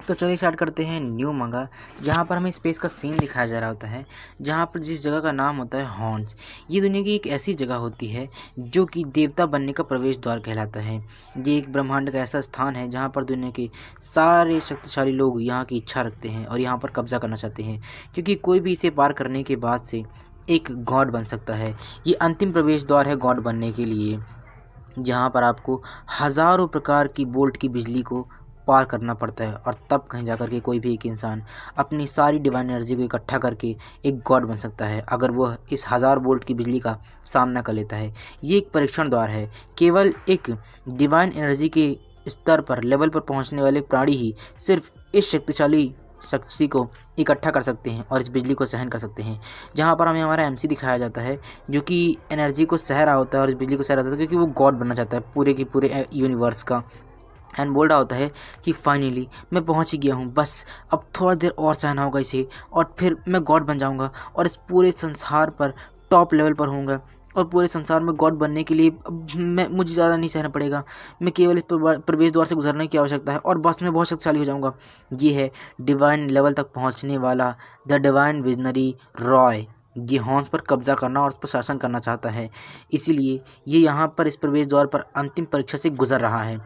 तो चलिए स्टार्ट करते हैं न्यू मंगा, जहाँ पर हमें स्पेस का सीन दिखाया जा रहा होता है, जहाँ पर जिस जगह का नाम होता है हॉर्न्स। ये दुनिया की एक ऐसी जगह होती है जो कि देवता बनने का प्रवेश द्वार कहलाता है। ये एक ब्रह्मांड का ऐसा स्थान है जहाँ पर दुनिया के सारे शक्तिशाली लोग यहाँ की इच्छा रखते हैं और यहाँ पर कब्जा करना चाहते हैं, क्योंकि कोई भी इसे पार करने के बाद से एक गॉड बन सकता है। ये अंतिम प्रवेश द्वार है गॉड बनने के लिए, जहाँ पर आपको हज़ारों प्रकार की बोल्ट की बिजली को पार करना पड़ता है और तब कहीं जाकर के कोई भी एक इंसान अपनी सारी डिवाइन एनर्जी को इकट्ठा करके एक गॉड बन सकता है, अगर वह इस 1000 वोल्ट की बिजली का सामना कर लेता है। ये एक परीक्षण द्वार है। केवल एक डिवाइन एनर्जी के स्तर पर लेवल पर पहुंचने वाले प्राणी ही सिर्फ इस शक्तिशाली शक्ति को इकट्ठा कर सकते हैं और इस बिजली को सहन कर सकते हैं। जहाँ पर हमें हमारा एमसी दिखाया जाता है जो कि एनर्जी को सह रहा होता है और इस बिजली को सह रहा होता है, क्योंकि वो गॉड बनना चाहता है पूरे की पूरे यूनिवर्स का। एंड बोल रहा होता है कि फाइनली मैं पहुंच ही गया हूं, बस अब थोड़ा देर और सहना होगा इसे और फिर मैं गॉड बन जाऊंगा और इस पूरे संसार पर टॉप लेवल पर होऊंगा और पूरे संसार में गॉड बनने के लिए मुझे ज़्यादा नहीं सहना पड़ेगा। मैं केवल इस प्रवेश द्वार से गुजरने की आवश्यकता है और बस मैं बहुत शक्तिशाली हो जाऊंगा। ये है डिवाइन लेवल तक पहुंचने वाला द डिवाइन विजनरी रॉय। ये हॉर्न्स पर कब्जा करना और उस पर शासन करना चाहता है, इसीलिए ये यहाँ पर इस प्रवेश द्वार पर अंतिम परीक्षा से गुजर रहा है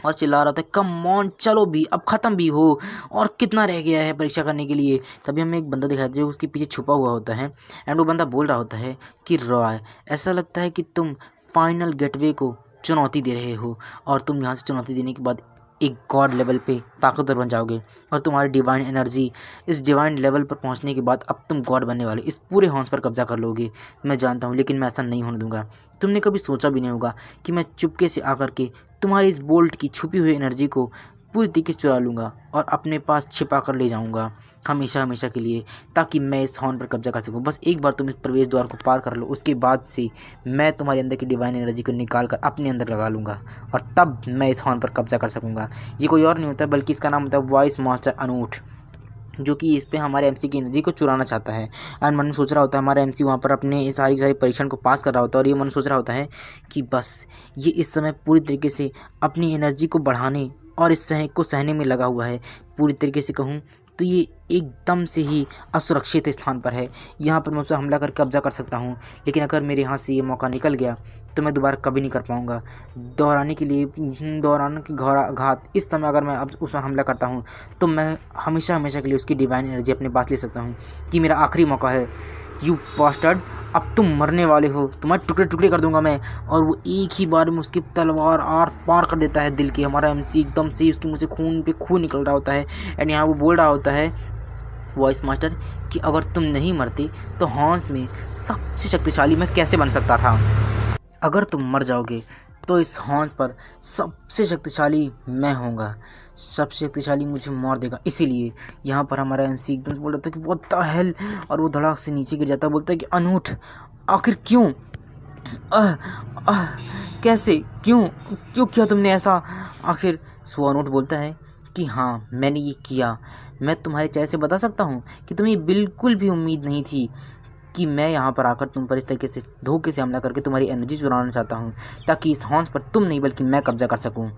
और चिल्ला रहा था कम ऑन, चलो भी अब ख़त्म भी हो, और कितना रह गया है परीक्षा करने के लिए। तभी हमें एक बंदा दिखाई जो उसके पीछे छुपा हुआ होता है एंड वो बंदा बोल रहा होता है कि रॉय, ऐसा लगता है कि तुम फाइनल गेटवे को चुनौती दे रहे हो और तुम यहाँ से चुनौती देने के बाद एक गॉड लेवल पे ताकतवर बन जाओगे और तुम्हारी डिवाइन एनर्जी इस डिवाइन लेवल पर पहुंचने के बाद अब तुम गॉड बनने वाले इस पूरे हॉर्न्स पर कब्जा कर लोगे। मैं जानता हूं, लेकिन मैं ऐसा नहीं होने दूंगा। तुमने कभी सोचा भी नहीं होगा कि मैं चुपके से आकर के तुम्हारी इस बोल्ट की छुपी हुई एनर्जी को पूरी तरीके से चुरा लूँगा और अपने पास छिपा कर ले जाऊँगा हमेशा हमेशा के लिए, ताकि मैं इस हॉर्न पर कब्जा कर सकूँ। बस एक बार तुम इस प्रवेश द्वार को पार कर लो, उसके बाद से मैं तुम्हारे अंदर की डिवाइन एनर्जी को निकाल कर अपने अंदर लगा लूँगा और तब मैं इस हॉर्न पर कब्जा कर सकूँगा। ये कोई और नहीं होता बल्कि इसका नाम होता है वॉइस मास्टर अनूठ, जो कि इस पे हमारे एमसी की एनर्जी को चुराना चाहता है। एंड मन में सोच रहा होता है, हमारा एमसी वहाँ पर अपने सारी परीक्षण को पास कर रहा होता है और ये मन सोच रहा होता है कि बस ये इस समय पूरी तरीके से अपनी एनर्जी को बढ़ाने और इस सह को सहने में लगा हुआ है। पूरी तरीके से कहूँ तो ये एकदम से ही असुरक्षित स्थान पर है। यहाँ पर मैं उससे हमला करके कब्जा कर सकता हूँ, लेकिन अगर मेरे हाथ से ये मौका निकल गया तो मैं दोबारा कभी नहीं कर पाऊँगा। दोहराने की घात इस समय अगर मैं अब उस पर हमला करता हूँ तो मैं हमेशा हमेशा के लिए उसकी डिवाइन एनर्जी अपने पास ले सकता हूँ कि मेरा आखिरी मौका है। यू बास्टर्ड, अब तुम मरने वाले हो, तुम्हारे टुकड़े टुकड़े कर दूंगा मैं। और वो एक ही बार में उसकी तलवार आर पार कर देता है दिल के। हमारा एमसी एकदम से उसके मुँह से खून पे खून निकल रहा होता है एंड यहाँ वो बोल रहा होता है वॉइस मास्टर कि अगर तुम नहीं मरते तो हॉर्न्स में सबसे शक्तिशाली मैं कैसे बन सकता था। अगर तुम मर जाओगे तो इस हॉर्न्स पर सबसे शक्तिशाली मैं होऊंगा, सबसे शक्तिशाली मुझे मार देगा। इसीलिए यहाँ पर हमारा एमसी एकदम से बोल रहा था कि व्हाट द हेल, और वो धड़ाक से नीचे गिर जाता है। बोलता है कि अनूठ, आखिर क्यों, आह, आह, कैसे, क्यों क्यों किया तुमने ऐसा आखिर। सो अनूठ बोलता है कि हाँ मैंने ये किया। मैं तुम्हारे चेहरे से बता सकता हूँ कि तुम्हें बिल्कुल भी उम्मीद नहीं थी कि मैं यहाँ पर आकर तुम पर इस तरीके से धोखे से हमला करके तुम्हारी एनर्जी चुराना चाहता हूँ, ताकि इस हॉर्न्स पर तुम नहीं बल्कि मैं कब्जा कर सकूँ।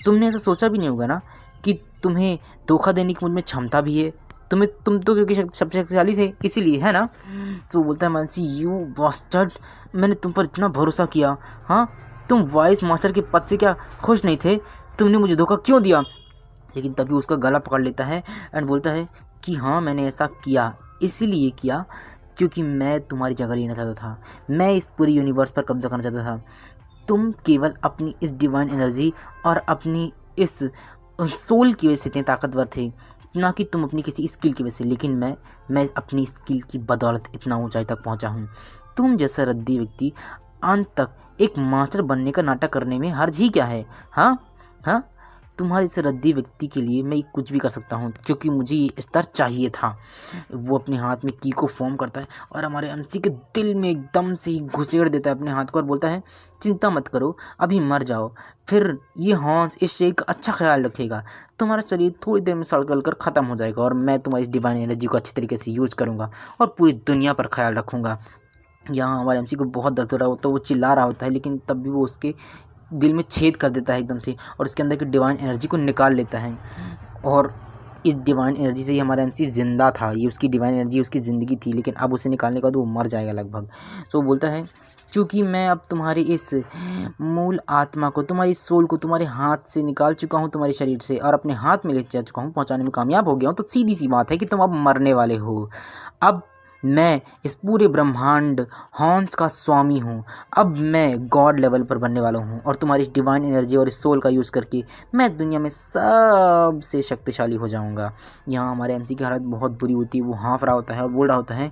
तुमने ऐसा सोचा भी नहीं होगा ना कि तुम्हें धोखा देने की मुझ में क्षमता भी है। तुम तो क्योंकि सबसे शक्तिशाली थे इसीलिए, है ना। तो बोलता है मानसी, यू बास्टर्ड, मैंने तुम पर इतना भरोसा किया। हाँ, तुम वॉइस मास्टर के पद से क्या खुश नहीं थे? तुमने मुझे धोखा क्यों दिया? लेकिन तभी उसका गला पकड़ लेता है एंड बोलता है कि हाँ मैंने ऐसा किया, इसीलिए किया क्योंकि मैं तुम्हारी जगह लेना चाहता था। मैं इस पूरी यूनिवर्स पर कब्जा करना चाहता था। तुम केवल अपनी इस डिवाइन एनर्जी और अपनी इस सोल की वजह से इतने ताकतवर थे, ना कि तुम अपनी किसी स्किल की वजह से। लेकिन मैं अपनी स्किल की बदौलत इतना ऊंचाई तक पहुंचा हूं। तुम जैसा रद्दी व्यक्ति अंत तक एक मास्टर बनने का नाटक करने में हर्ज ही क्या है। हाँ हाँ, तुम्हारे इस रद्दी व्यक्ति के लिए मैं कुछ भी कर सकता हूँ, क्योंकि मुझे ये स्तर चाहिए था। वो अपने हाथ में की को फॉर्म करता है और हमारे एमसी के दिल में एकदम से ही घुसेड़ देता है अपने हाथ को और बोलता है चिंता मत करो, अभी मर जाओ, फिर ये हॉर्न्स इस शरीर का अच्छा ख्याल रखेगा। तुम्हारा शरीर थोड़ी देर में सड़ गल कर ख़त्म हो जाएगा और मैं तुम्हारी इस डिवाइन एनर्जी को अच्छी तरीके से यूज करूँगा और पूरी दुनिया पर ख्याल रखूँगा। यहाँ हमारे एमसी को बहुत दर्द हो रहा होता है, वो चिल्ला रहा होता है, लेकिन तब भी वो उसके दिल में छेद कर देता है एकदम से और उसके अंदर की डिवाइन एनर्जी को निकाल लेता है और इस डिवाइन एनर्जी से ही हमारा एमसी जिंदा था, ये उसकी डिवाइन एनर्जी उसकी ज़िंदगी थी, लेकिन अब उसे निकालने के बाद वो मर जाएगा लगभग। सो वो बोलता है चूँकि मैं अब तुम्हारी इस मूल आत्मा को, तुम्हारी सोल को तुम्हारे हाथ से निकाल चुका हूँ, तुम्हारे शरीर से, और अपने हाथ में ले जा चुका हूँ, पहुँचाने में कामयाब हो गया हूँ, तो सीधी सी बात है कि तुम अब मरने वाले हो। अब मैं इस पूरे ब्रह्मांड हॉर्न्स का स्वामी हूँ। अब मैं गॉड लेवल पर बनने वाला हूँ और तुम्हारी इस डिवाइन एनर्जी और इस सोल का यूज़ करके मैं दुनिया में सबसे शक्तिशाली हो जाऊँगा। यहाँ हमारे एमसी की हालत बहुत बुरी होती है, वो हाँफ रहा होता है और बोल रहा होता है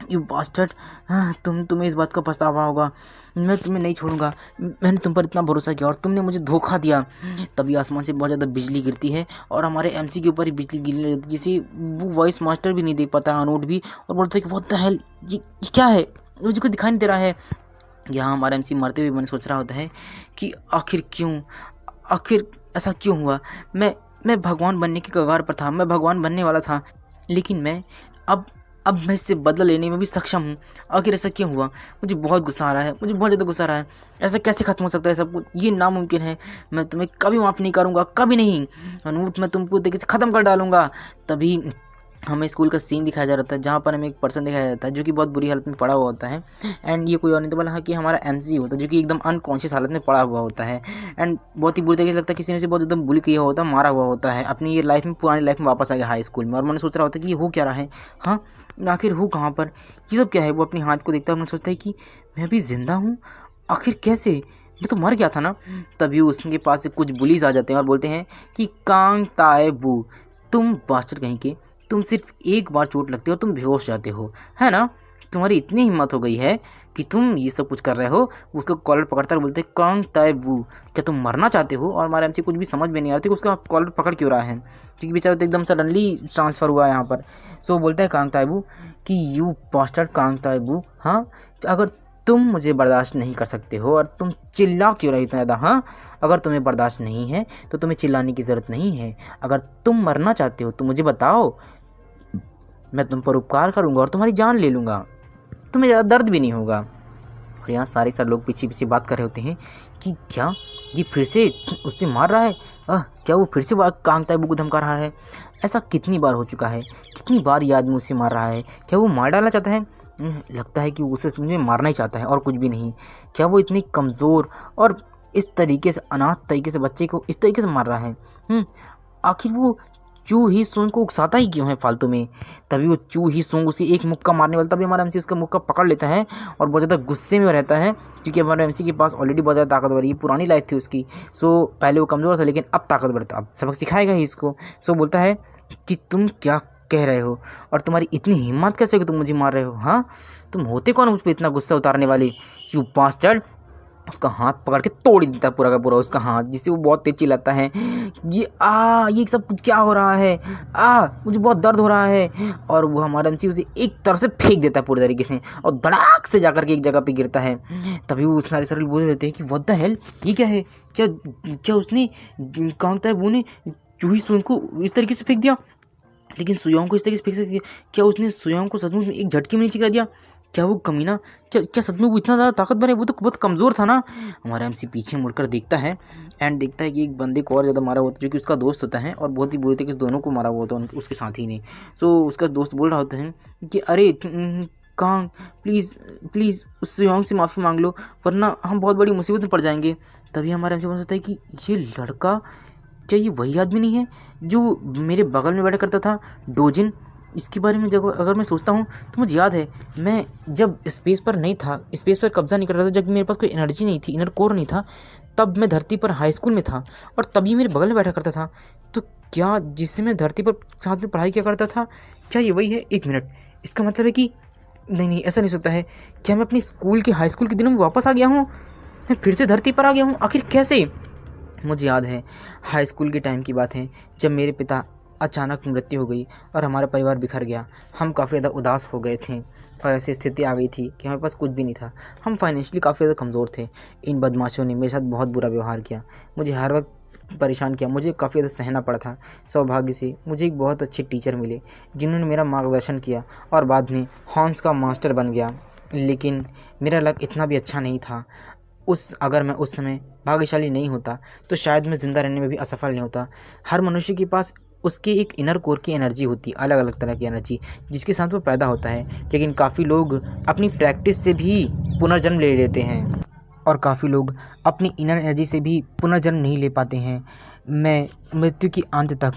यू बास्टर्ड, तुम्हें इस बात का पछतावा होगा, मैं तुम्हें नहीं छोड़ूंगा, मैंने तुम पर इतना भरोसा किया और तुमने मुझे धोखा दिया। तभी आसमान से बहुत ज़्यादा बिजली गिरती है और हमारे एमसी के ऊपर ही बिजली गिरने लगती है, जिसे वो वॉइस मास्टर भी नहीं देख पाता है, अनूट भी, और बोलता है कि व्हाट द हेल, ये क्या है, मुझे कुछ दिखाई नहीं दे रहा है। यहाँ हमारा एमसी मरते हुए मन सोच रहा होता है कि आखिर ऐसा क्यों हुआ। मैं भगवान बनने की कगार पर था, मैं भगवान बनने वाला था, लेकिन मैं अब मैं इससे बदला लेने में भी सक्षम हूँ। आखिर ऐसा क्यों हुआ। मुझे बहुत गुस्सा आ रहा है, मुझे बहुत ज़्यादा गुस्सा आ रहा है। ऐसा कैसे ख़त्म हो सकता है सब कुछ, ये नामुमकिन है। मैं तुम्हें कभी माफ़ नहीं करूँगा, कभी नहीं अनूप, मैं तुमको तरीके से ख़त्म कर डालूँगा। तभी हमें स्कूल का सीन दिखाया जा रहा था, जहाँ पर हमें एक पर्सन दिखाया जाता है जो कि बहुत बुरी हालत में पड़ा हुआ होता है। एंड ये कोई और नहीं तो बोला कि हमारा एमसी होता है, जो कि एकदम अनकॉन्शियस हालत में पड़ा हुआ होता है। एंड बहुत ही बुरी तरीके से लगता है किसी ने उसे बहुत एकदम बुली किया होता है, मारा हुआ होता है, अपनी ये लाइफ में, पुरानी लाइफ में वापस आ गया हाई स्कूल में। और मैंने सोच रहा होता है कि ये हो क्या रहा है, हाँ आखिर हूँ कहाँ पर, ये सब क्या है। वो अपने हाथ को देखता है और मैंने सोचता है कि मैं अभी जिंदा हूँ, आखिर कैसे, मैं तो मर गया था ना। तभी उसके पास से कुछ बुलीज आ जाते हैं और बोलते हैं कि कांग ताए बू, तुम बास्टर कहीं के, तुम सिर्फ एक बार चोट लगती हो तुम बेहोश जाते हो, है ना। तुम्हारी इतनी हिम्मत हो गई है कि तुम ये सब कुछ कर रहे हो। उसका कॉलर पकड़ता है, बोलते कांग ताए बू, क्या तुम मरना चाहते हो। और हमारे एमसी कुछ भी समझ में नहीं आती कि उसका कॉलर पकड़ क्यों रहा है, क्योंकि बेचारा तो एकदम सडनली ट्रांसफ़र हुआ है यहाँ पर। सो बोलता है कांग ताए बू कि यू बास्टर कांग ताए बू, हाँ अगर तुम मुझे बर्दाश्त नहीं कर सकते हो और तुम चिल्ला क्यों रहे इतना ज़्यादा, हाँ अगर तुम्हें बर्दाश्त नहीं है तो तुम्हें चिल्लाने की ज़रूरत नहीं है। अगर तुम मरना चाहते हो तो मुझे बताओ, मैं तुम पर उपकार करूँगा और तुम्हारी जान ले लूँगा, तुम्हें ज़्यादा दर्द भी नहीं होगा। और यहाँ सारे सर लोग पीछे पीछे बात कर रहे होते हैं कि क्या ये फिर से उससे मार रहा है, क्या वो फिर से कांग ताइबू को धमका रहा है। ऐसा कितनी बार हो चुका है, कितनी बार ये आदमी उससे मार रहा है। क्या वो मार डालना चाहता है, लगता है कि वो उसे मुझे मारना ही चाहता है और कुछ भी नहीं। क्या वो इतनी कमज़ोर और इस तरीके से अनाथ तरीके से बच्चे को इस तरीके से मार रहा है। आखिर वो चू ही सूंग को उकसाता ही क्यों है फालतू में। तभी वो चू ही सूंग उसे एक मुक्का मारने वाला, तभी हमारा एमसी उसका मुक्का पकड़ लेता है और बहुत ज़्यादा गुस्से में रहता है, क्योंकि हमारे एमसी के पास ऑलरेडी बहुत ज़्यादा ताकतवर, ये पुरानी लाइफ थी उसकी। सो पहले वो कमज़ोर था लेकिन अब ताकतवर था, अब सबक सिखाएगा ही इसको। सो बोलता है कि तुम क्या कह रहे हो और तुम्हारी इतनी हिम्मत कैसे कि तुम मुझे मार रहे हो, हाँ तुम होते कौन मुझ पर इतना गुस्सा उतारने वाले, यू बास्टर्ड। उसका हाथ पकड़ के तोड़ देता है पूरा का पूरा उसका हाथ, जिससे वो बहुत तेज चिल्लाता है ये सब कुछ क्या हो रहा है, मुझे बहुत दर्द हो रहा है। और वो हमारा एमसी उसे एक तरफ से फेंक देता है पूरी तरीके से और धड़ाक से जाकर के एक जगह पे गिरता है। तभी वो सारे सरल बोल लेते हैं कि व्हाट द हेल, ये क्या है, क्या उसने कांग ताइबू ने चूही सूंग को इस तरीके से फेंक दिया, लेकिन सुयोंग को इस तरीके से फेंक सकती है। क्या उसने सुयोंग को सचमुच में एक झटके में नीचे गिरा दिया, क्या वो कमीना, क्या सच में वो इतना ज़्यादा ताकतवर है, वो तो बहुत कमज़ोर था ना। हमारा एमसी पीछे मुड़कर देखता है एंड देखता है कि एक बंदे को और ज़्यादा मारा हुआ था, जो कि उसका दोस्त होता है और बहुत ही बुरे तरीके से दोनों को मारा हुआ था उसके साथी ने। सो उसका दोस्त बोल रहा होता है कि अरे कांग प्लीज़ उस सुयोंग से माफ़ी मांग लो, वरना हम बहुत बड़ी मुसीबत में पड़ जाएंगे। तभी हमारा एमसी सोचता है कि ये लड़का, क्या ये वही आदमी नहीं है जो मेरे बगल में बैठा करता था, डोजिन। इसके बारे में जब अगर मैं सोचता हूँ तो मुझे याद है, मैं जब स्पेस पर नहीं था, स्पेस पर कब्जा नहीं कर रहा था, जब मेरे पास कोई एनर्जी नहीं थी, इनर कोर नहीं था, तब मैं धरती पर हाई स्कूल में था और तभी मेरे बगल में बैठा करता था। तो क्या जिससे मैं धरती पर साथ में पढ़ाई किया करता था, क्या ये वही है। एक मिनट, इसका मतलब है कि नहीं ऐसा नहीं सकता है। क्या मैं अपनी स्कूल के हाई स्कूल के दिनों में वापस आ गया हूँ, मैं फिर से धरती पर आ गया हूँ, आखिर कैसे। मुझे याद है हाई स्कूल के टाइम की बात है, जब मेरे पिता अचानक मृत्यु हो गई और हमारा परिवार बिखर गया। हम काफ़ी ज़्यादा उदास हो गए थे और ऐसी स्थिति आ गई थी कि हमारे पास कुछ भी नहीं था, हम फाइनेंशियली काफ़ी ज़्यादा कमज़ोर थे। इन बदमाशों ने मेरे साथ बहुत बुरा व्यवहार किया, मुझे हर वक्त परेशान किया, मुझे काफ़ी ज़्यादा सहना पड़ा था। सौभाग्य से मुझे एक बहुत अच्छे टीचर मिले जिन्होंने मेरा मार्गदर्शन किया और बाद में हॉर्न्स का मास्टर बन गया। लेकिन मेरा लक इतना भी अच्छा नहीं था। अगर मैं उस समय भाग्यशाली नहीं होता तो शायद मैं ज़िंदा रहने में भी असफल नहीं होता। हर मनुष्य के पास उसके एक इनर कोर की एनर्जी होती है, अलग अलग तरह की एनर्जी जिसके साथ वो पैदा होता है। लेकिन काफ़ी लोग अपनी प्रैक्टिस से भी पुनर्जन्म ले लेते हैं और काफ़ी लोग अपनी इनर एनर्जी से भी पुनर्जन्म नहीं ले पाते हैं। मैं मृत्यु की अंत तक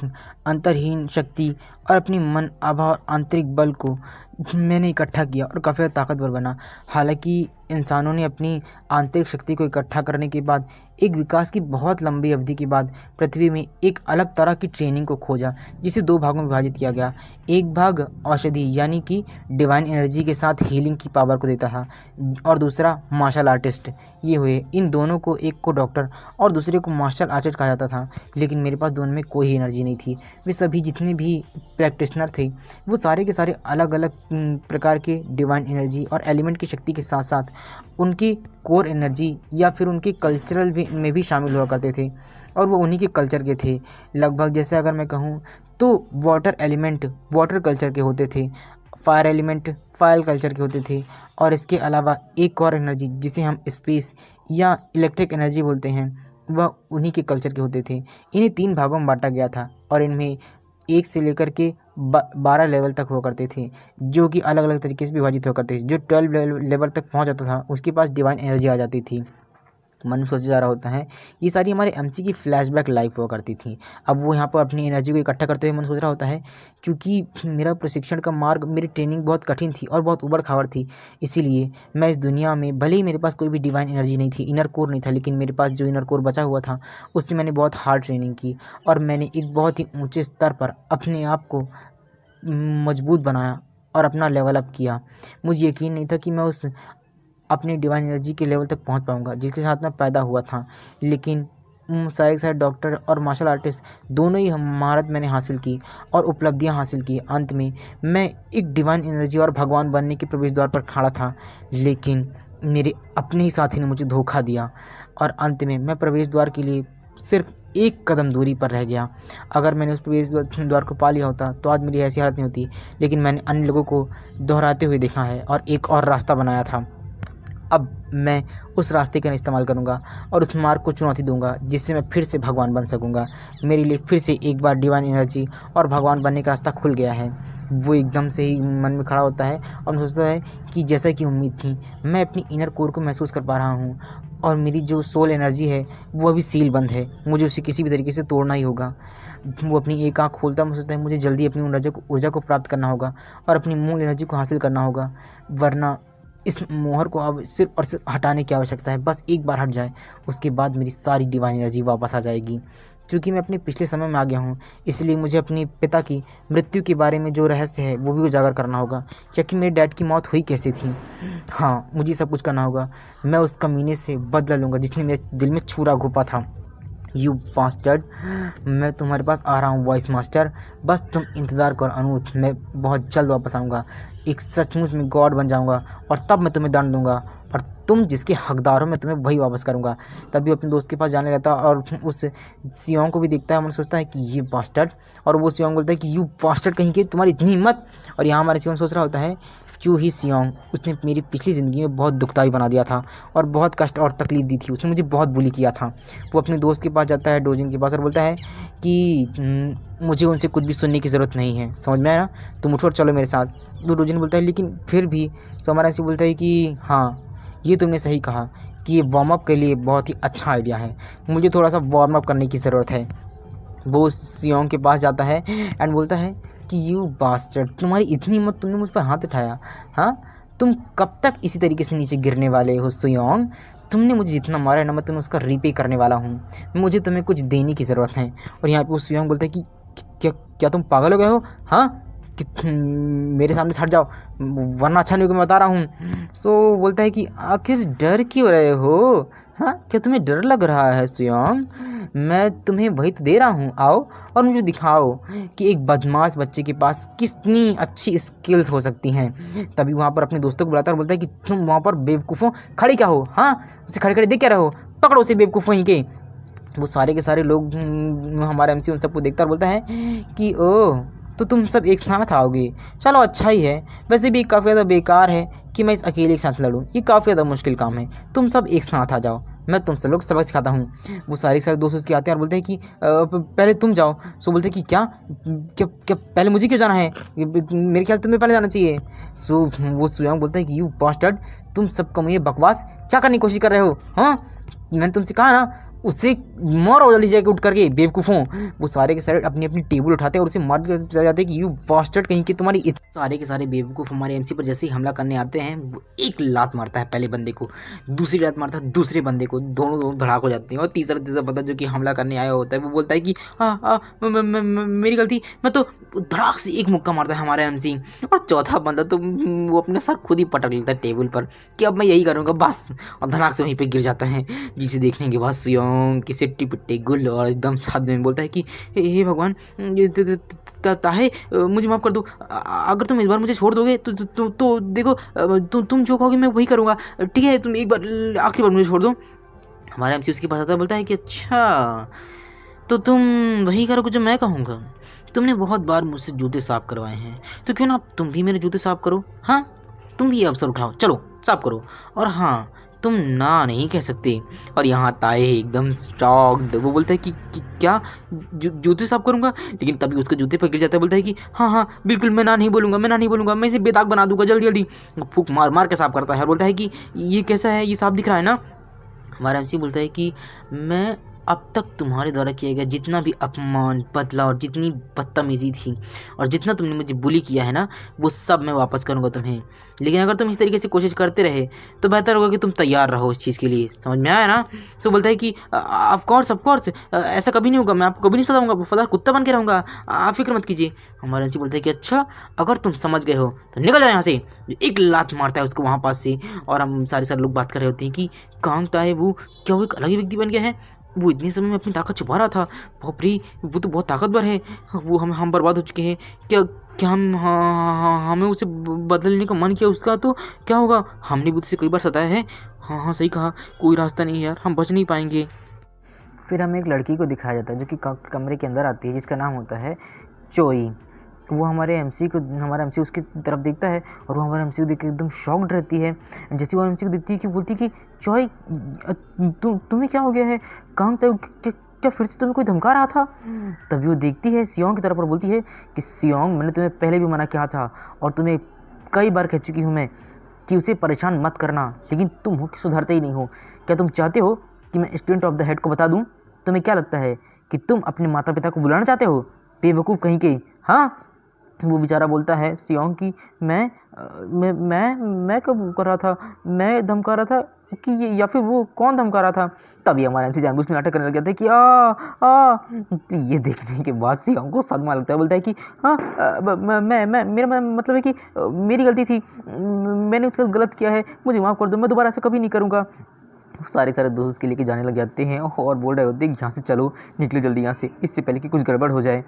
अंतरहीन शक्ति और अपनी मन आभा और आंतरिक बल को मैंने इकट्ठा किया और काफ़ी ताकतवर बना। हालांकि इंसानों ने अपनी आंतरिक शक्ति को इकट्ठा करने के बाद एक विकास की बहुत लंबी अवधि के बाद पृथ्वी में एक अलग तरह की ट्रेनिंग को खोजा, जिसे दो भागों में विभाजित किया गया। एक भाग औषधि यानी कि डिवाइन एनर्जी के साथ हीलिंग की पावर को देता था और दूसरा मार्शल आर्टिस्ट। ये हुए, इन दोनों को, एक को डॉक्टर और दूसरे को मार्शल आर्टिस्ट कहा जाता था। लेकिन मेरे पास दोनों में कोई एनर्जी नहीं थी। वे सभी जितने भी प्रैक्टिशनर थे वो सारे के सारे अलग अलग प्रकार के डिवाइन एनर्जी और एलिमेंट की शक्ति के साथ साथ उनकी कोर एनर्जी या फिर उनके कल्चरल में भी शामिल हुआ करते थे और वो उन्हीं के कल्चर के थे। लगभग जैसे अगर मैं कहूँ तो वाटर एलिमेंट वाटर कल्चर के होते थे, फायर एलिमेंट फायर कल्चर के होते थे और इसके अलावा एक और एनर्जी जिसे हम स्पेस या इलेक्ट्रिक एनर्जी बोलते हैं वह उन्हीं के कल्चर के होते थे। इन्हें 3 भागों में बांटा गया था और इनमें 1 से लेकर के 12 लेवल तक हुआ करते थे, जो कि अलग अलग तरीके से विभाजित हुआ करते थे। जो 12 लेवल तक पहुंच जाता था उसके पास डिवाइन एनर्जी आ जाती थी। मन में सोचा जा रहा होता है ये सारी हमारे एमसी की फ्लैशबैक लाइफ हुआ करती थी। अब वो यहाँ पर अपनी एनर्जी को इकट्ठा करते हुए मन सोच रहा होता है, क्योंकि मेरा प्रशिक्षण का मार्ग, मेरी ट्रेनिंग बहुत कठिन थी और बहुत उबड़-खाबड़ थी, इसीलिए मैं इस दुनिया में, भले ही मेरे पास कोई भी डिवाइन एनर्जी नहीं थी, इनर कोर नहीं था, लेकिन मेरे पास जो इनर कोर बचा हुआ था उससे मैंने बहुत हार्ड ट्रेनिंग की और मैंने एक बहुत ही ऊँचे स्तर पर अपने आप को मजबूत बनाया और अपना लेवल अप किया। मुझे यकीन नहीं था कि मैं उस अपनी डिवाइन एनर्जी के लेवल तक पहुंच पाऊंगा जिसके साथ मैं पैदा हुआ था। लेकिन सारे के सारे डॉक्टर और मार्शल आर्टिस्ट दोनों ही महारत मैंने हासिल की और उपलब्धियां हासिल की। अंत में मैं एक डिवाइन एनर्जी और भगवान बनने के प्रवेश द्वार पर खड़ा था, लेकिन मेरे अपने ही साथी ने मुझे धोखा दिया और अंत में मैं प्रवेश द्वार के लिए सिर्फ 1 कदम दूरी पर रह गया। अगर मैंने उस प्रवेश द्वार को पा लिया होता तो आज मेरी ऐसी हालत नहीं होती, लेकिन मैंने अन्य लोगों को दोहराते हुए देखा है और एक और रास्ता बनाया था। अब मैं उस रास्ते का इस्तेमाल करूंगा और उस मार्ग को चुनौती दूंगा जिससे मैं फिर से भगवान बन सकूंगा। मेरे लिए फिर से एक बार डिवाइन एनर्जी और भगवान बनने का रास्ता खुल गया है। वो एकदम से ही मन में खड़ा होता है और सोचता है कि जैसा कि उम्मीद थी, मैं अपनी इनर कोर को महसूस कर पा रहा हूँ और मेरी जो सोल एनर्जी है वो अभी सील बंद है, मुझे उसे किसी भी तरीके से तोड़ना ही होगा। वो अपनी एक आँख खोलता है, सोचता है मुझे जल्दी अपनी ऊर्जा को प्राप्त करना होगा और अपनी मूल एनर्जी को हासिल करना होगा, वरना इस मोहर को अब सिर्फ और सिर्फ हटाने की आवश्यकता है। बस एक बार हट जाए, उसके बाद मेरी सारी डिवाइन एनर्जी वापस आ जाएगी। क्योंकि मैं अपने पिछले समय में आ गया हूँ, इसलिए मुझे अपने पिता की मृत्यु के बारे में जो रहस्य है वो भी उजागर करना होगा। कि मेरे डैड की मौत हुई कैसे थी। हाँ, मुझे सब कुछ करना होगा। मैं उस कमीने से बदला लूँगा जिसने मेरे दिल में छुरा घोंपा था। यू बास्टर्ड, मैं तुम्हारे पास आ रहा हूँ वॉइस मास्टर, बस तुम इंतज़ार करो अनुज, मैं बहुत जल्द वापस आऊँगा। एक सचमुच में गॉड बन जाऊँगा और तब मैं तुम्हें दंड दूँगा और तुम जिसके हकदार हो मैं तुम्हें वही वापस करूँगा। तभी अपने दोस्त के पास जाने लगता और उस सियोंग को भी देखता है। मन सोचता है कि ये बास्टर्ड, और वो सियोंग बोलता है कि यू बास्टर्ड कहीं के, तुम्हारी इतनी हिम्मत। और यहाँ हमारे सियोंग सोच रहा होता है जो ही सियोंग, उसने मेरी पिछली ज़िंदगी में बहुत दुखदाई बना दिया था और बहुत कष्ट और तकलीफ़ दी थी, उसने मुझे बहुत बुली किया था। वो अपने दोस्त के पास जाता है, डोजिन के पास, और बोलता है कि मुझे उनसे कुछ भी सुनने की ज़रूरत नहीं है, समझ में आया ना, तुम उठो और चलो मेरे साथ। वो डोजिन बोलता है लेकिन फिर भी सोमारा से बोलता है कि हाँ, ये तुमने सही कहा कि ये वार्म अप के लिए बहुत ही अच्छा आइडिया है, मुझे थोड़ा सा वार्म अप करने की ज़रूरत है। वो सियोंग के पास जाता है एंड बोलता है कि यू बास्टर्ड, तुम्हारी इतनी हिम्मत, तुमने मुझ पर हाथ उठाया, हाँ, तुम कब तक इसी तरीके से नीचे गिरने वाले हो सियोंग? तुमने मुझे जितना मारा है ना, मैं तुम्हें उसका रीपे करने वाला हूँ, मुझे तुम्हें कुछ देने की ज़रूरत है। और यहाँ पे वो सियोंग बोलता है कि क्या तुम पागल हो गए हो, हाँ, कि मेरे सामने से हट जाओ वरना अच्छा नहीं होगा, मैं बता रहा हूँ। सो बोलता है कि आखिर डर क्यों रहे हो, हाँ, क्या तुम्हें डर लग रहा है सियोंग? मैं तुम्हें वही तो दे रहा हूँ, आओ और मुझे दिखाओ कि एक बदमाश बच्चे के पास कितनी अच्छी स्किल्स हो सकती हैं। तभी वहाँ पर अपने दोस्तों को बुलाता है और बोलता है कि तुम वहाँ पर बेवकूफ़ों खड़े क्या हो, हाँ, उसे खड़े खड़े देख क्या रहो, पकड़ो उसे बेवकूफ़ वहीं के। वो सारे के सारे लोग, हमारा MC उन सबको देखता और बोलता है कि ओह, तो तुम सब एक साथ आओगे, चलो अच्छा ही है, वैसे भी काफ़ी ज़्यादा बेकार है कि मैं इस अकेले के साथ लड़ूँ, ये काफ़ी ज़्यादा मुश्किल काम है, तुम सब एक साथ आ जाओ। मैं तुमसे लोग सबक सिखाता हूँ। वो सारे दोस्त उसके आते हैं और बोलते हैं कि पहले तुम जाओ। सो बोलते हैं कि क्या क्या क्या पहले मुझे क्यों जाना है, मेरे ख्याल से तुम्हें पहले जाना चाहिए। सो वो सुयांग बोलता है कि यू बास्टर्ड, तुम सबको मुझे बकवास क्या करने की कोशिश कर रहे हो, हाँ मैंने तुमसे कहा ना उससे मारो जल्दी जाके उठ करके बेवकूफ़ों। वो सारे के सारे अपनी अपनी टेबल उठाते हैं और उसे मार चले जाते हैं कि यू बास्टर्ड कहीं के तुम्हारी सारे के सारे बेवकूफ़ हमारे एमसी पर जैसे ही हमला करने आते हैं वो एक लात मारता है पहले बंदे को, दूसरी लात मारता है दूसरे बंदे को, दोनों धड़ाक हो जाते हैं। और तीसरा बंदा जो कि हमला करने आया होता है वो बोलता है कि मेरी गलती, मैं तो धड़ाक से एक मुक्का मारता है हमारा एमसी। और चौथा बंदा तो वो अपना सर खुद ही पटक लेता है टेबल पर कि अब मैं यही करूँगा बस, और धड़ाक से वहीं पर गिर जाता है। जिसे देखने के बाद की सिट्टी पिट्टी गुल और एकदम साथ में बोलता है कि हे भगवान ताहे मुझे माफ़ कर दो, अगर तुम इस बार मुझे छोड़ दोगे तो देखो तुम जो कहोगे मैं वही करूँगा, ठीक है तुम एक बार आखिरी बार मुझे छोड़ दो। हमारा एमसी उसके पास आता है, बोलता है कि अच्छा तो तुम वही करोगे जो मैं कहूँगा, तुमने बहुत बार मुझसे जूते साफ करवाए हैं तो क्यों ना तुम भी मेरे जूते साफ करो, हाँ तुम भी ये अवसर उठाओ, चलो साफ करो। और हाँ तुम ना नहीं कह सकते। और यहाँ ताए एकदम शॉक्ड, वो बोलता है कि क्या जूते साफ करूँगा, लेकिन तभी उसके जूते पर गिर जाता है। बोलता है कि हाँ बिल्कुल मैं ना नहीं बोलूँगा, मैं इसे बेदाग बना दूंगा जल्दी जल्दी। फूक मार मार के साफ करता है और बोलता है कि ये कैसा है, ये साफ दिख रहा है ना। हमारा एमसी बोलता है कि मैं अब तक तुम्हारे द्वारा किया गया जितना भी अपमान, बदला और जितनी बदतमीज़ी थी और जितना तुमने मुझे बुली किया है ना, वो सब मैं वापस करूँगा तुम्हें। लेकिन अगर तुम इस तरीके से कोशिश करते रहे तो बेहतर होगा कि तुम तैयार रहो इस चीज़ के लिए, समझ में आया ना। सो बोलता है कि ऑफ कोर्स ऐसा कभी नहीं होगा, मैं आपको कभी नहीं सताऊंगा, वफादार कुत्ता बन के रहूँगा, आप फिक्र मत कीजिए। हमारा एमसी बोलता है कि अच्छा अगर तुम समझ गए हो तो निकल जाओ यहाँ से। एक लात मारता है उसको वहाँ पास से। और हम सारे लोग बात कर रहे होते हैं कि कांग ताए वो क्या वो एक अलग ही व्यक्ति बन गया है, वो इतने समय में अपनी ताकत छुपा रहा था, बाप रे वो तो बहुत ताकतवर है, वो हम बर्बाद हो चुके हैं। क्या हम हमें उसे बदल लेने का मन किया उसका तो क्या होगा, हमने भी उसे कई बार सताया है। हाँ सही कहा, कोई रास्ता नहीं है यार, हम बच नहीं पाएंगे। फिर हमें एक लड़की को दिखाया जाता है जो कि कमरे के अंदर आती है, जिसका नाम होता है चोई। वो हमारा एमसी उसकी तरफ देखता है और वो हमारा एमसी को देख के एकदम शॉक्ड रहती है। जैसे वो एमसी को देखती है कि बोलती कि चॉय तुम्हें क्या हो गया है, काम तो क्या फिर से तुम्हें कोई धमका रहा था। तभी वो देखती है सियोंग की तरफ और बोलती है कि सियोंग मैंने तुम्हें पहले भी मना किया था और तुम्हें कई बार कह चुकी हूँ मैं कि उसे परेशान मत करना, लेकिन तुम हो कि सुधरते ही नहीं हो। क्या तुम चाहते हो कि मैं स्टूडेंट ऑफ द हेड को बता दूँ? तुम्हें क्या लगता है कि तुम अपने माता पिता को बुलाना चाहते हो, बेवकूफ़ कहीं के। हाँ वो बेचारा बोलता है सियोंग की मैं कब कर रहा था, मैं धमका रहा था कि या फिर वो कौन धमका रहा था। तभी हमारा एमसी जानबूझ के नाटक करने लग जाता है कि ये देखने के बाद सियोंग को सदमा लगता है। बोलता है कि हाँ मैं मेरा मतलब है कि मेरी गलती थी, मैंने उसका गलत किया है, मुझे माफ़ कर दो, मैं दोबारा ऐसा कभी नहीं करूँगा। सारे दोस्त उसके लेके जाने लग जाते हैं और बोल रहे होते हैं यहाँ से चलो, निकलो जल्दी यहाँ से, इससे पहले कि कुछ गड़बड़ हो जाए।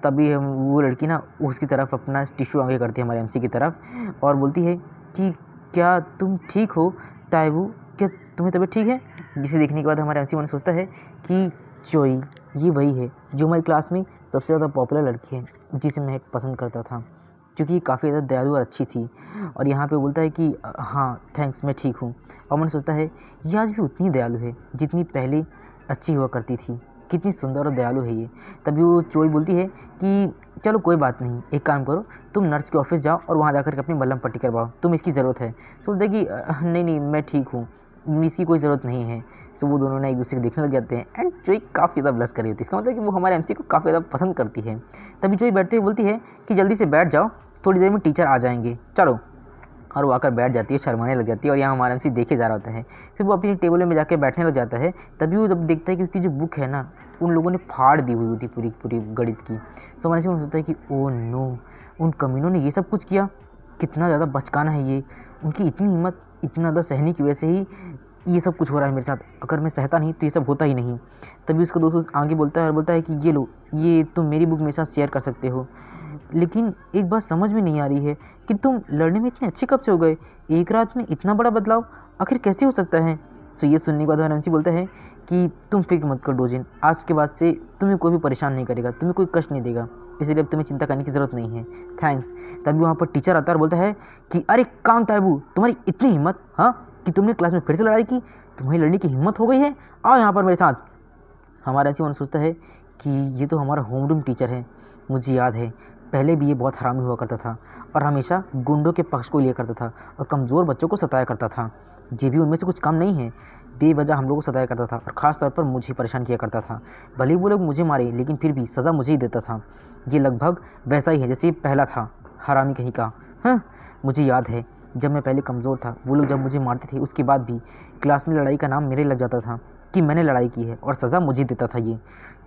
तभी वो लड़की ना उसकी तरफ अपना टिश्यू आगे करती है हमारे एमसी की तरफ और बोलती है कि क्या तुम ठीक हो ताइबू, क्या तुम्हें तबीयत ठीक है। जिसे देखने के बाद हमारे एमसी मन सोचता है कि चोई ये वही है जो हमारी क्लास में सबसे ज़्यादा पॉपुलर लड़की है, जिसे मैं पसंद करता था, क्योंकि काफ़ी ज़्यादा दयालु और अच्छी थी। और यहाँ पे बोलता है कि हाँ थैंक्स मैं ठीक हूँ। और मन सोचता है ये आज भी उतनी दयालु है जितनी पहले अच्छी हुआ करती थी, कितनी सुंदर और दयालु है ये। तभी वो चोई बोलती है कि चलो कोई बात नहीं, एक काम करो तुम नर्स के ऑफिस जाओ और वहाँ जाकर के अपनी मलहम पट्टी करवाओ, तुम इसकी ज़रूरत है। तो बोलते कि नहीं मैं ठीक हूँ, इसकी कोई ज़रूरत नहीं है। सो वो दोनों ने एक दूसरे को देखने लग जाते हैं एंड चोई काफ़ी ज़्यादा ब्लश कर रही होती है। इसका मतलब कि वो हमारे एमसी को काफ़ी ज़्यादा पसंद करती है। तभी चोई बैठते हुए बोलती है कि जल्दी से बैठ जाओ, थोड़ी देर में टीचर आ जाएंगे, चलो। और वो आकर बैठ जाती है, शर्माने लग जाती है और यहाँ हमारा एमसी देखे जा रहा होता है। फिर वो अपनी टेबल में जाकर बैठने लग जाता है। तभी वो जब देखता है कि उसकी जो बुक है ना उन लोगों ने फाड़ दी हुई होती पूरी गणित की। सो हमारे एमसी सोचता है कि ओ नो, उन कमीनों ने ये सब कुछ किया, कितना ज़्यादा बचकाना है ये, उनकी इतनी हिम्मत, इतना ज़्यादा सहने की वजह से ही ये सब कुछ हो रहा है मेरे साथ, अगर मैं सहता नहीं तो ये सब होता ही नहीं। तभी उसका दोस्त आगे बोलता है और बोलता है कि ये लो, ये तुम मेरी बुक मेरे साथ शेयर कर सकते हो, लेकिन एक बात समझ में नहीं आ रही है कि तुम लड़ने में इतने अच्छे कब से हो गए, एक रात में इतना बड़ा बदलाव आखिर कैसे हो सकता है। सो ये सुनने के बाद हमारा एमसी बोलता है कि तुम फिक्र मत कर डोजिन, आज के बाद से तुम्हें कोई भी परेशान नहीं करेगा, तुम्हें कोई कष्ट नहीं देगा, इसलिए अब तुम्हें चिंता करने की ज़रूरत नहीं है, थैंक्स। तभी वहाँ पर टीचर आता है और बोलता है कि अरे काम ताइबू तुम्हारी इतनी हिम्मत, हाँ कि तुमने क्लास में फिर से लड़ाई की, तुम्हें लड़ने की हिम्मत हो गई है, आओ यहाँ पर मेरे साथ। हमारा ऐसी मन सोचता है कि ये तो हमारा होमरूम टीचर है। मुझे याद है पहले भी ये बहुत हरामी हुआ करता था और हमेशा गुंडों के पक्ष को लिया करता था और कमज़ोर बच्चों को सताया करता था। ये भी उनमें से कुछ कम नहीं है, बेवजह हम लोगों को सताया करता था और ख़ास तौर पर मुझे परेशान किया करता था। भले वो लोग मुझे मारे लेकिन फिर भी सज़ा मुझे ही देता था। ये लगभग वैसा ही है जैसे ये पहला था, हरामी कहीं का। हाँ, मुझे याद है जब मैं पहले कमज़ोर था, वो लोग जब मुझे मारते थे उसके बाद भी क्लास में लड़ाई का नाम मेरे लग जाता था कि मैंने लड़ाई की है और सज़ा मुझे देता था ये।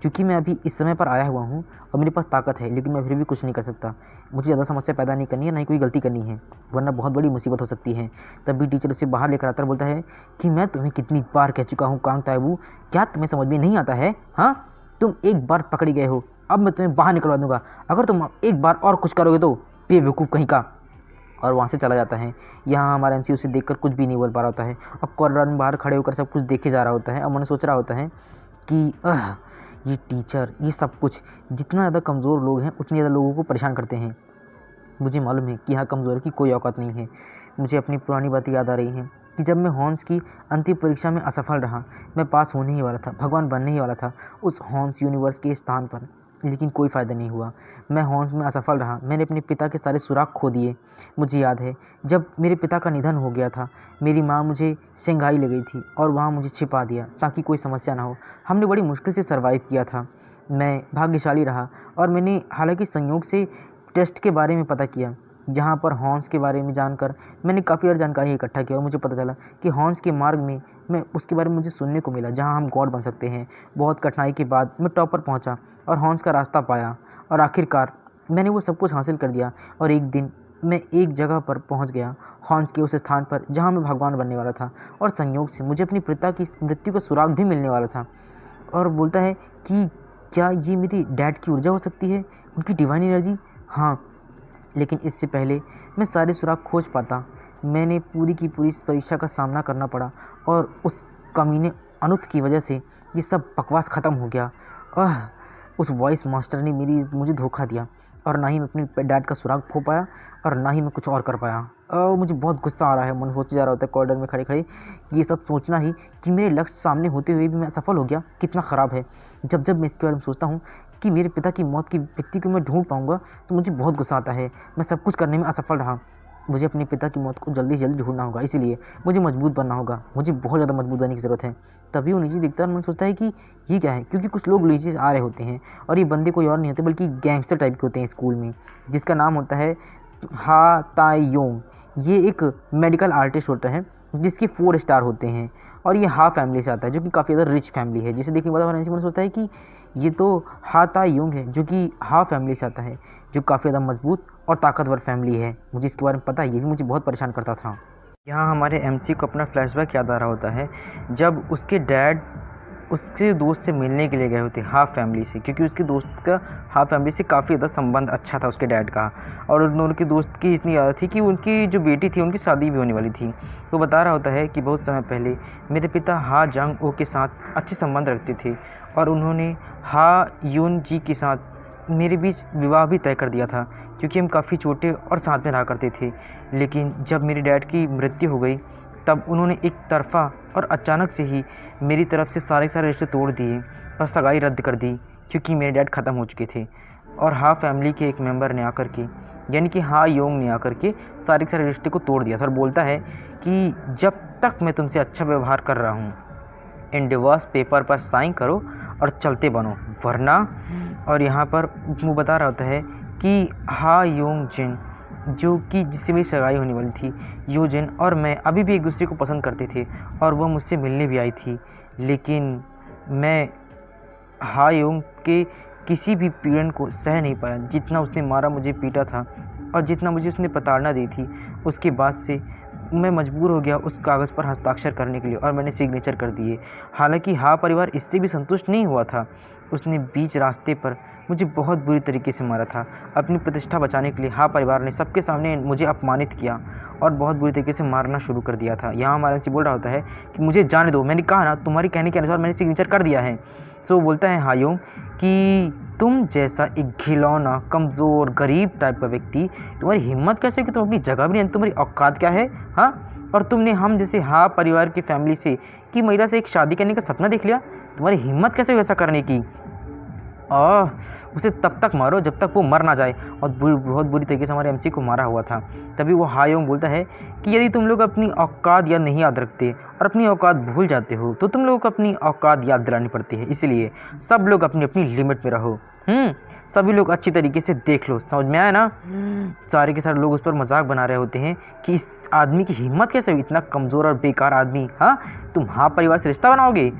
क्योंकि मैं अभी इस समय पर आया हुआ हूँ और मेरे पास ताकत है, लेकिन मैं फिर भी कुछ नहीं कर सकता। मुझे ज़्यादा समस्या पैदा नहीं करनी है, ना ही कोई गलती करनी है, वरना बहुत बड़ी मुसीबत हो सकती है। तब भी टीचर उसे बाहर लेकर आता है, बोलता है कि मैं तुम्हें कितनी बार कह चुका हूँ कांग तायबू, क्या तुम्हें समझ में नहीं आता है? हाँ, तुम एक बार पकड़े गए हो, अब मैं तुम्हें बाहर निकलवा दूंगा। अगर तुम एक बार और कुछ करोगे तो बेवकूफ़ कहीं का। और वहाँ से चला जाता है। यहाँ हमारा एमसी उसे देखकर कुछ भी नहीं बोल पा रहा होता है और कॉरिडोर में बाहर खड़े होकर सब कुछ देखे जा रहा होता है और मन सोच रहा होता है कि ये टीचर, ये सब कुछ, जितना ज़्यादा कमज़ोर लोग हैं उतने ज़्यादा लोगों को परेशान करते हैं। मुझे मालूम है कि यहाँ कमज़ोर की कोई औकात नहीं है। मुझे अपनी पुरानी बातें याद आ रही हैं कि जब मैं हॉर्न्स की अंतिम परीक्षा में असफल रहा, मैं पास होने ही वाला था, भगवान बनने ही वाला था उस हॉर्न्स यूनिवर्स के स्थान पर, लेकिन कोई फ़ायदा नहीं हुआ। मैं हॉर्न्स में असफल रहा, मैंने अपने पिता के सारे सुराग खो दिए। मुझे याद है जब मेरे पिता का निधन हो गया था, मेरी माँ मुझे शंघाई ले गई थी और वहाँ मुझे छिपा दिया ताकि कोई समस्या ना हो। हमने बड़ी मुश्किल से सर्वाइव किया था। मैं भाग्यशाली रहा और मैंने हालांकि संयोग से टेस्ट के बारे में पता किया, जहाँ पर हॉर्न्स के बारे में जानकर मैंने काफ़ी और जानकारी इकट्ठा किया और मुझे पता चला कि हॉर्न्स के मार्ग में मैं उसके बारे में मुझे सुनने को मिला जहाँ हम गॉड बन सकते हैं। बहुत कठिनाई के बाद मैं टॉप पर पहुँचा और हॉर्न्स का रास्ता पाया और आखिरकार मैंने वो सब कुछ हासिल कर दिया। और एक दिन मैं एक जगह पर पहुँच गया, हॉर्न्स के उस स्थान पर जहाँ मैं भगवान बनने वाला था, और संयोग से मुझे अपने पिता की मृत्यु का सुराग भी मिलने वाला था। और बोलता है कि क्या ये मेरी डैड की ऊर्जा हो सकती है, उनकी डिवाइन एनर्जी? हाँ, लेकिन इससे पहले मैं सारे सुराग खोज पाता, मैंने पूरी की पूरी इस परीक्षा का सामना करना पड़ा और उस कमीने अनुत की वजह से ये सब बकवास ख़त्म हो गया। उस वॉइस मास्टर ने मुझे धोखा दिया और ना ही मैं अपने डैड का सुराग खो पाया और ना ही मैं कुछ और कर पाया। मुझे बहुत गुस्सा आ रहा है, मन सोचे जा रहा होता है कॉरिडोर में खड़े खड़े, ये सब सोचना ही कि मेरे लक्ष्य सामने होते हुए भी मैं असफल हो गया, कितना ख़राब है। जब जब मैं इसके बारे में सोचता हूँ कि मेरे पिता की मौत की व्यक्ति को मैं ढूंढ पाऊंगा तो मुझे बहुत गुस्सा आता है। मैं सब कुछ करने में असफल रहा, मुझे अपने पिता की मौत को जल्दी से जल्दी ढूंढना होगा, इसीलिए मुझे मजबूत बनना होगा, मुझे बहुत ज़्यादा मजबूत बनने की ज़रूरत है। तभी वो नीचे दिखता है और मैं सोचता है कि ये क्या है, क्योंकि कुछ लोग नीचे से आ रहे होते हैं और ये बंदे कोई और नहीं होते बल्कि गैंगस्टर टाइप के होते हैं स्कूल में, जिसका नाम होता है हा तायोंग। ये एक मेडिकल आर्टिस्ट होता है जिसके 4 स्टार होते हैं और ये हा फैमिली से आता है जो कि काफ़ी ज़्यादा रिच फैमिली है, जिसे देखने के बाद हमारा मन सोचता है कि ये तो हा तायोंग है जो कि हा फैमिली से आता है, जो काफ़ी ज़्यादा मजबूत और ताकतवर फैमिली है। मुझे इसके बारे में पता है, ये भी मुझे बहुत परेशान करता था। यहाँ हमारे एमसी को अपना फ्लैशबैक याद आ रहा होता है जब उसके डैड उसके दोस्त से मिलने के लिए गए होते हाफ फैमिली से, क्योंकि उसके दोस्त का हाफ फैमिली से काफ़ी ज़्यादा संबंध अच्छा था उसके डैड का, और उन दोनों के दोस्त की इतनी आदत थी कि उनकी जो बेटी थी उनकी शादी भी होने वाली थी। तो बता रहा होता है कि बहुत समय पहले मेरे पिता हा जंग ओ के साथ अच्छे संबंध रखते थे और उन्होंने हा यून जी के साथ मेरे बीच विवाह भी तय कर दिया था, क्योंकि हम काफ़ी छोटे और साथ में रहा करते थे। लेकिन जब मेरे डैड की मृत्यु हो गई तब उन्होंने एक तरफ़ा और अचानक से ही मेरी तरफ से सारे रिश्ते तोड़ दिए और सगाई रद्द कर दी, क्योंकि मेरे डैड ख़त्म हो चुके थे। और हा फैमिली के एक मेंबर ने आकर के, यानी कि हा योंग ने आकर के सारे रिश्ते को तोड़ दिया था और बोलता है कि जब तक मैं तुमसे अच्छा व्यवहार कर रहा हूँ, इन डिवोर्स पेपर पर साइन करो और चलते बनो, वरना। और यहाँ पर वो बता रहा होता है कि हा योंग जिन, जो कि जिससे मेरी सगाई होने वाली थी, यूजिन और मैं अभी भी एक दूसरे को पसंद करते थे और वह मुझसे मिलने भी आई थी, लेकिन मैं हा योंग के किसी भी पीड़न को सह नहीं पाया। जितना उसने मारा, मुझे पीटा था और जितना मुझे उसने प्रताड़ना दी थी, उसके बाद से मैं मजबूर हो गया उस कागज़ पर हस्ताक्षर करने के लिए और मैंने सिग्नेचर कर दिए। हालांकि हा परिवार इससे भी संतुष्ट नहीं हुआ था, उसने बीच रास्ते पर मुझे बहुत बुरी तरीके से मारा था। अपनी प्रतिष्ठा बचाने के लिए हा परिवार ने सबके सामने मुझे अपमानित किया और बहुत बुरी तरीके से मारना शुरू कर दिया था। यहाँ हमारे से बोल रहा होता है कि मुझे जाने दो, मैंने कहा ना, तुम्हारी कहने के अनुसार मैंने सिग्नेचर कर दिया है। सो बोलता है हायोंग कि तुम जैसा एक घिलौना, कमज़ोर, गरीब टाइप का व्यक्ति, तुम्हारी हिम्मत कैसे कि तुम अपनी जगह भी नहीं, तुम्हारी औकात क्या है? हाँ, और तुमने हम जैसे हाँ परिवार की फैमिली से की महिला से एक शादी करने का सपना देख लिया। तुम्हारी हिम्मत कैसे हुई ऐसा करने की? और उसे तब तक मारो जब तक वो मर ना जाए। और बहुत बुरी तरीके से हमारे एमसी को मारा हुआ था। तभी वो हायोंग बोलता है कि यदि तुम लोग अपनी औकात याद नहीं याद रखते और अपनी औकात भूल जाते हो तो तुम लोगों को अपनी औकात याद दिलानी पड़ती है। इसलिए सब लोग अपनी अपनी लिमिट में रहो। सभी लोग अच्छी तरीके से देख लो, समझ में आया ना? सारे के सारे लोग उस पर मजाक बना रहे होते हैं कि इस आदमी की हिम्मत कैसे हुई, इतना कमज़ोर और बेकार आदमी। हाँ, तुम हाँ परिवार से रिश्ता बनाओगे?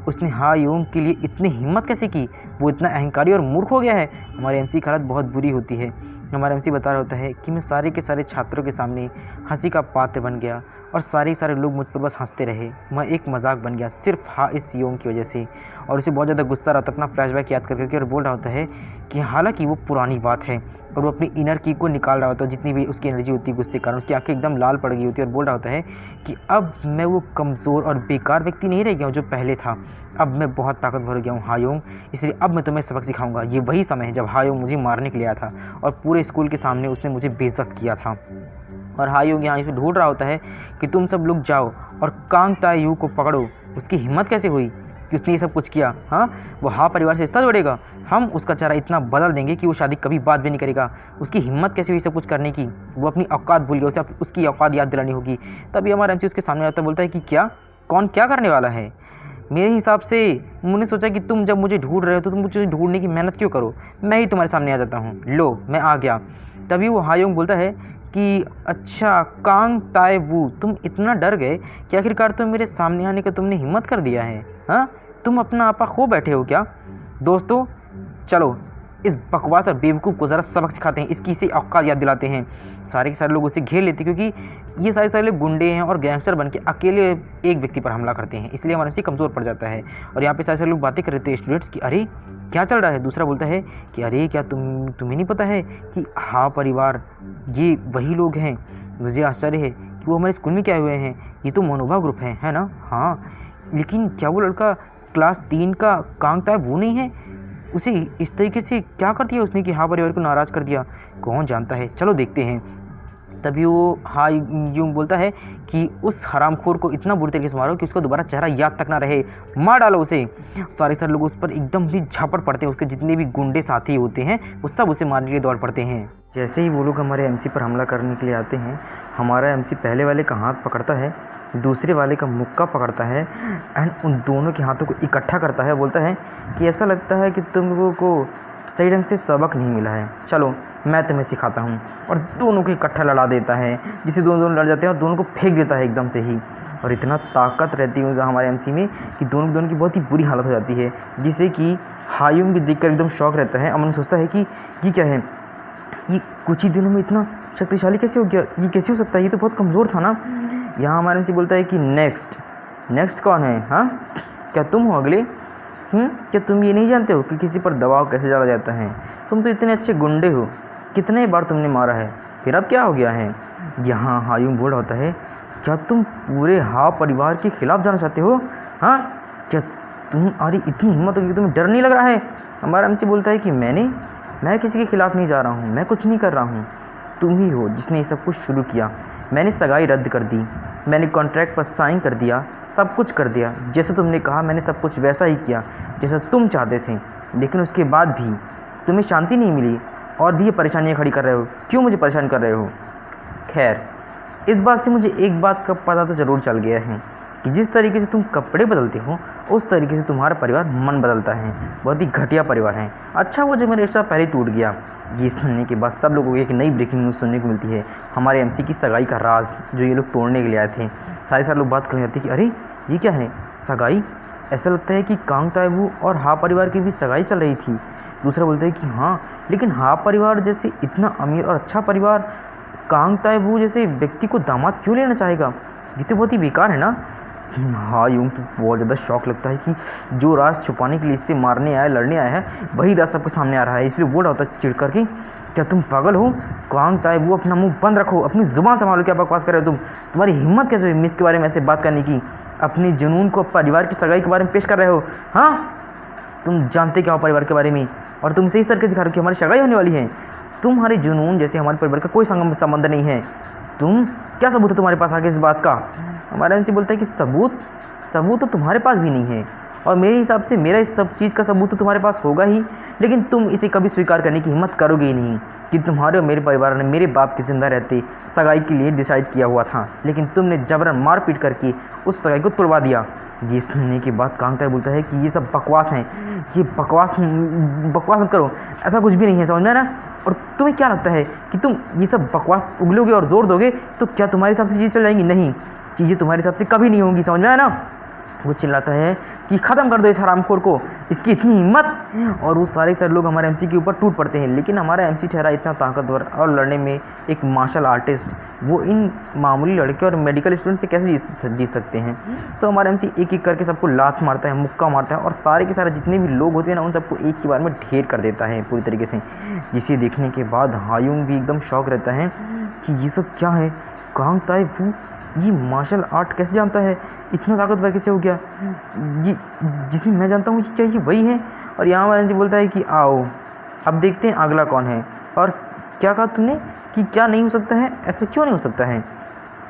उसने हाँ यूं के लिए इतनी हिम्मत कैसे की? वो इतना अहंकारी और मूर्ख हो गया है। हमारे एमसी की हालत बहुत बुरी होती है। हमारा एमसी बता रहा होता है कि मैं सारे के सारे छात्रों के सामने हंसी का पात्र बन गया और सारे लोग मुझ पर बस हंसते रहे। मैं एक मजाक बन गया सिर्फ हाँ इस योंग की वजह से। और उसे बहुत ज़्यादा गुस्सा रहा था अपना फ्लैशबैक याद करके और बोल रहा होता है कि हालांकि वो पुरानी बात है और वो अपनी इनर की को निकाल रहा होता है, जितनी भी उसकी एनर्जी होती है गुस्से के कारण। उसकी आंखें एकदम लाल पड़ गई होती है और बोल रहा होता है कि अब मैं वो कमज़ोर और बेकार व्यक्ति नहीं रह गया हूँ जो पहले था। अब मैं बहुत ताकतवर हो गया हूँ हायोंग, इसलिए अब मैं तुम्हें सबक सिखाऊंगा। ये वही समय है जब हायोंग मुझे मारने के लिए आया था और पूरे स्कूल के सामने उसने मुझे बेइज्जत किया था। और हायोंग यहाँ इसे ढूंढ रहा होता है कि तुम सब लोग जाओ और कांग तायू को पकड़ो। उसकी हिम्मत कैसे हुई कि उसने ये सब कुछ किया? हाँ, वो हाँ परिवार से रिश्ता जोड़ेगा। हम उसका चेहरा इतना बदल देंगे कि वो शादी कभी बात भी नहीं करेगा। उसकी हिम्मत कैसे हुई सब कुछ करने की? वो अपनी औकात भूल गया, उसे उसकी औकात याद दिलानी होगी। तभी हमारा एमसी उसके सामने आता है, बोलता है कि क्या, कौन क्या करने वाला है? मेरे हिसाब से मैंने सोचा कि तुम जब मुझे ढूंढ रहे हो तो तुम मुझे ढूंढने की मेहनत क्यों करो, मैं ही तुम्हारे सामने आ जाता हूँ। लो मैं आ गया। तभी वो हायोंग बोलता है कि अच्छा कांग ताए वू, तुम इतना डर गए कि आखिरकार तुम मेरे सामने आने का तुमने हिम्मत कर दिया है। हाँ, तुम अपना आपा खो बैठे हो क्या? दोस्तों चलो इस बकवास और बेवकूफ़ को ज़रा सबक सिखाते हैं, इसकी इसे औकात याद दिलाते हैं। सारे के सारे लोग उसे घेर लेते हैं क्योंकि ये सारे लोग गुंडे हैं और गैंगस्टर बन के अकेले एक व्यक्ति पर हमला करते हैं, इसलिए हमारा कमज़ोर पड़ जाता है। और यहाँ पे सारे लोग बातें कर रहे थे स्टूडेंट्स की, अरे क्या चल रहा है? दूसरा बोलता है कि अरे क्या तुम्हें नहीं पता है कि हाँ परिवार ये वही लोग हैं? मुझे आश्चर्य है कि वो हमारे स्कूल में क्या हुए हैं। ये तो मनोभा ग्रुप है ना? हाँ, लेकिन क्या वो लड़का क्लास 3 का कांग ताए वो नहीं है? उसे इस तरीके से क्या कर दिया उसने कि हाँ परिवार को नाराज़ कर दिया? कौन जानता है, चलो देखते हैं। तभी वो हाँ यूं बोलता है कि उस हरामखोर को इतना बुरी तरीके से मारो कि उसका दोबारा चेहरा याद तक ना रहे, मार डालो उसे। सारे लोग उस पर एकदम भी झापड़ पड़ते हैं, उसके जितने भी गुंडे साथी होते हैं वो सब उसे मारने के लिए दौड़ पड़ते हैं। जैसे ही वो लोग हमारे एमसी पर हमला करने के लिए आते हैं, हमारा एमसी पहले वाले का हाथ पकड़ता है, दूसरे वाले का मुक्का पकड़ता है एंड उन दोनों के हाथों को इकट्ठा करता है। बोलता है कि ऐसा लगता है कि तुम लोगों को सही ढंग से सबक नहीं मिला है, चलो मैं तुम्हें सिखाता हूँ। और दोनों को इकट्ठा लड़ा देता है, जिसे दोनों लड़ जाते हैं और दोनों को फेंक देता है एकदम से ही। और इतना ताकत रहती है हमारे एमसी में कि दोनों की बहुत ही बुरी हालत हो जाती है, जिसे कि हायुंग भी देखकर एकदम शौक रहता है। अमन सोचता है कि ये क्या है, ये कुछ ही दिनों में इतना शक्तिशाली कैसे हो गया, ये कैसे हो सकता है, ये तो बहुत कमज़ोर था ना। यहाँ हमारे एमसी बोलता है कि नेक्स्ट कौन है? हाँ, क्या तुम हो अगले? क्या तुम ये नहीं जानते हो कि किसी पर दबाव कैसे डाला जाता है? तुम तो इतने अच्छे गुंडे हो, कितने बार तुमने मारा है, फिर अब क्या हो गया है? यहाँ हायुंग बोल रहा होता है, क्या तुम पूरे हाँ परिवार के खिलाफ जाना चाहते हो? हाँ, क्या तुम्हारी इतनी हिम्मत होगी, तुम्हें डर नहीं लग रहा है? हमारा एमसी बोलता है कि मैं किसी के खिलाफ नहीं जा रहा हूँ, मैं कुछ नहीं कर रहा हूँ, तुम ही हो जिसने ये सब कुछ शुरू किया। मैंने सगाई रद्द कर दी, मैंने कॉन्ट्रैक्ट पर साइन कर दिया, सब कुछ कर दिया जैसे तुमने कहा, मैंने सब कुछ वैसा ही किया जैसा तुम चाहते थे। लेकिन उसके बाद भी तुम्हें शांति नहीं मिली और भी ये परेशानियाँ खड़ी कर रहे हो। क्यों मुझे परेशान कर रहे हो? खैर, इस बात से मुझे एक बात का पता तो ज़रूर चल गया है कि जिस तरीके से तुम कपड़े बदलते हो उस तरीके से तुम्हारा परिवार मन बदलता है। बहुत ही घटिया परिवार है। अच्छा वो जो मेरा रिश्ता पहले टूट गया। ये सुनने के बाद सब लोगों को एक नई ब्रेकिंग न्यूज़ सुनने को मिलती है, हमारे एमसी की सगाई का राज जो ये लोग तोड़ने के लिए आए थे। सारे लोग बात करने जाते हैं कि अरे ये क्या है, सगाई? ऐसा लगता है कि कांग ताएवू और हा परिवार की भी सगाई चल रही थी। दूसरा बोलता है कि हाँ, लेकिन हा परिवार जैसे इतना अमीर और अच्छा परिवार कांग ताएवू जैसे व्यक्ति को दामाद क्यों लेना चाहेगा? ये तो बहुत ही बेकार है ना। हाँ, यूँ तो बहुत ज़्यादा शौक लगता है कि जो राज छुपाने के लिए इससे मारने आया, लड़ने आया है, वही राज सबके सामने आ रहा है। इसलिए बोल रहा होता है चिढ़ करके, क्या तुम पागल हो? कांग ताएवू अपना मुंह बंद रखो, अपनी जुबान संभालो, क्या बकवास कर रहे हो तुम? तुम्हारी हिम्मत कैसे हुई मिस के बारे में ऐसे बात करने की? अपने जुनून को परिवार की सगाई के बारे में पेश कर रहे हो? हाँ, तुम जानते क्या हो परिवार के बारे में? और तुम इसे इस तरह दिखा रहे हो कि हमारी सगाई होने वाली है। तुम्हारे जुनून जैसे हमारे परिवार का कोई संबंध नहीं है। तुम क्या सबूत है तुम्हारे पास आगे इस बात का? हमारा एमसी बोलता है कि सबूत सबूत तो तुम्हारे पास भी नहीं है, और मेरे हिसाब से मेरा इस सब चीज़ का सबूत तो तुम्हारे पास होगा ही, लेकिन तुम इसे कभी स्वीकार करने की हिम्मत करोगे ही नहीं कि तुम्हारे और मेरे परिवार ने मेरे बाप के जिंदा रहते सगाई के लिए डिसाइड किया हुआ था, लेकिन तुमने जबरन मारपीट करके उस सगाई को तोड़वा दिया। ये सुनने के बाद कांगता बोलता है कि ये सब बकवास हैं, ये बकवास बकवास मत करो, ऐसा कुछ भी नहीं है, समझ में आया ना? और तुम्हें क्या लगता है कि तुम ये सब बकवास उगलोगे और जोर दोगे तो क्या तुम्हारे हिसाब से चीज़ें चल जाएंगी? नहीं, चीज़ें तुम्हारे हिसाब से कभी नहीं होंगी, समझ में आया ना? वो चिल्लाता है कि ख़त्म कर दो इस हरामखोर को, इसकी इतनी हिम्मत। और वो सारे लोग हमारे एमसी के ऊपर टूट पड़ते हैं, लेकिन हमारा एमसी ठहरा इतना ताकतवर और लड़ने में एक मार्शल आर्टिस्ट, वो इन मामूली लड़के और मेडिकल स्टूडेंट से कैसे जीत सकते हैं? तो हमारा एमसी एक एक करके सबको लात मारता है, मुक्का मारता है, और सारे के सारे जितने भी लोग होते हैं ना उन सबको एक ही बार में ढेर कर देता है पूरी तरीके से। जिसे देखने के बाद हायुंग भी एकदम शौक रहता है कि ये सब क्या है, कांग ताई वो ये मार्शल आर्ट कैसे जानता है, इतना ताकतवर कैसे हो गया, ये जिसे मैं जानता हूँ क्या ये वही है? और यहाँ वाले जी बोलता है कि आओ अब देखते हैं अगला कौन है। और क्या कहा तुमने कि क्या नहीं हो सकता है? ऐसा क्यों नहीं हो सकता है?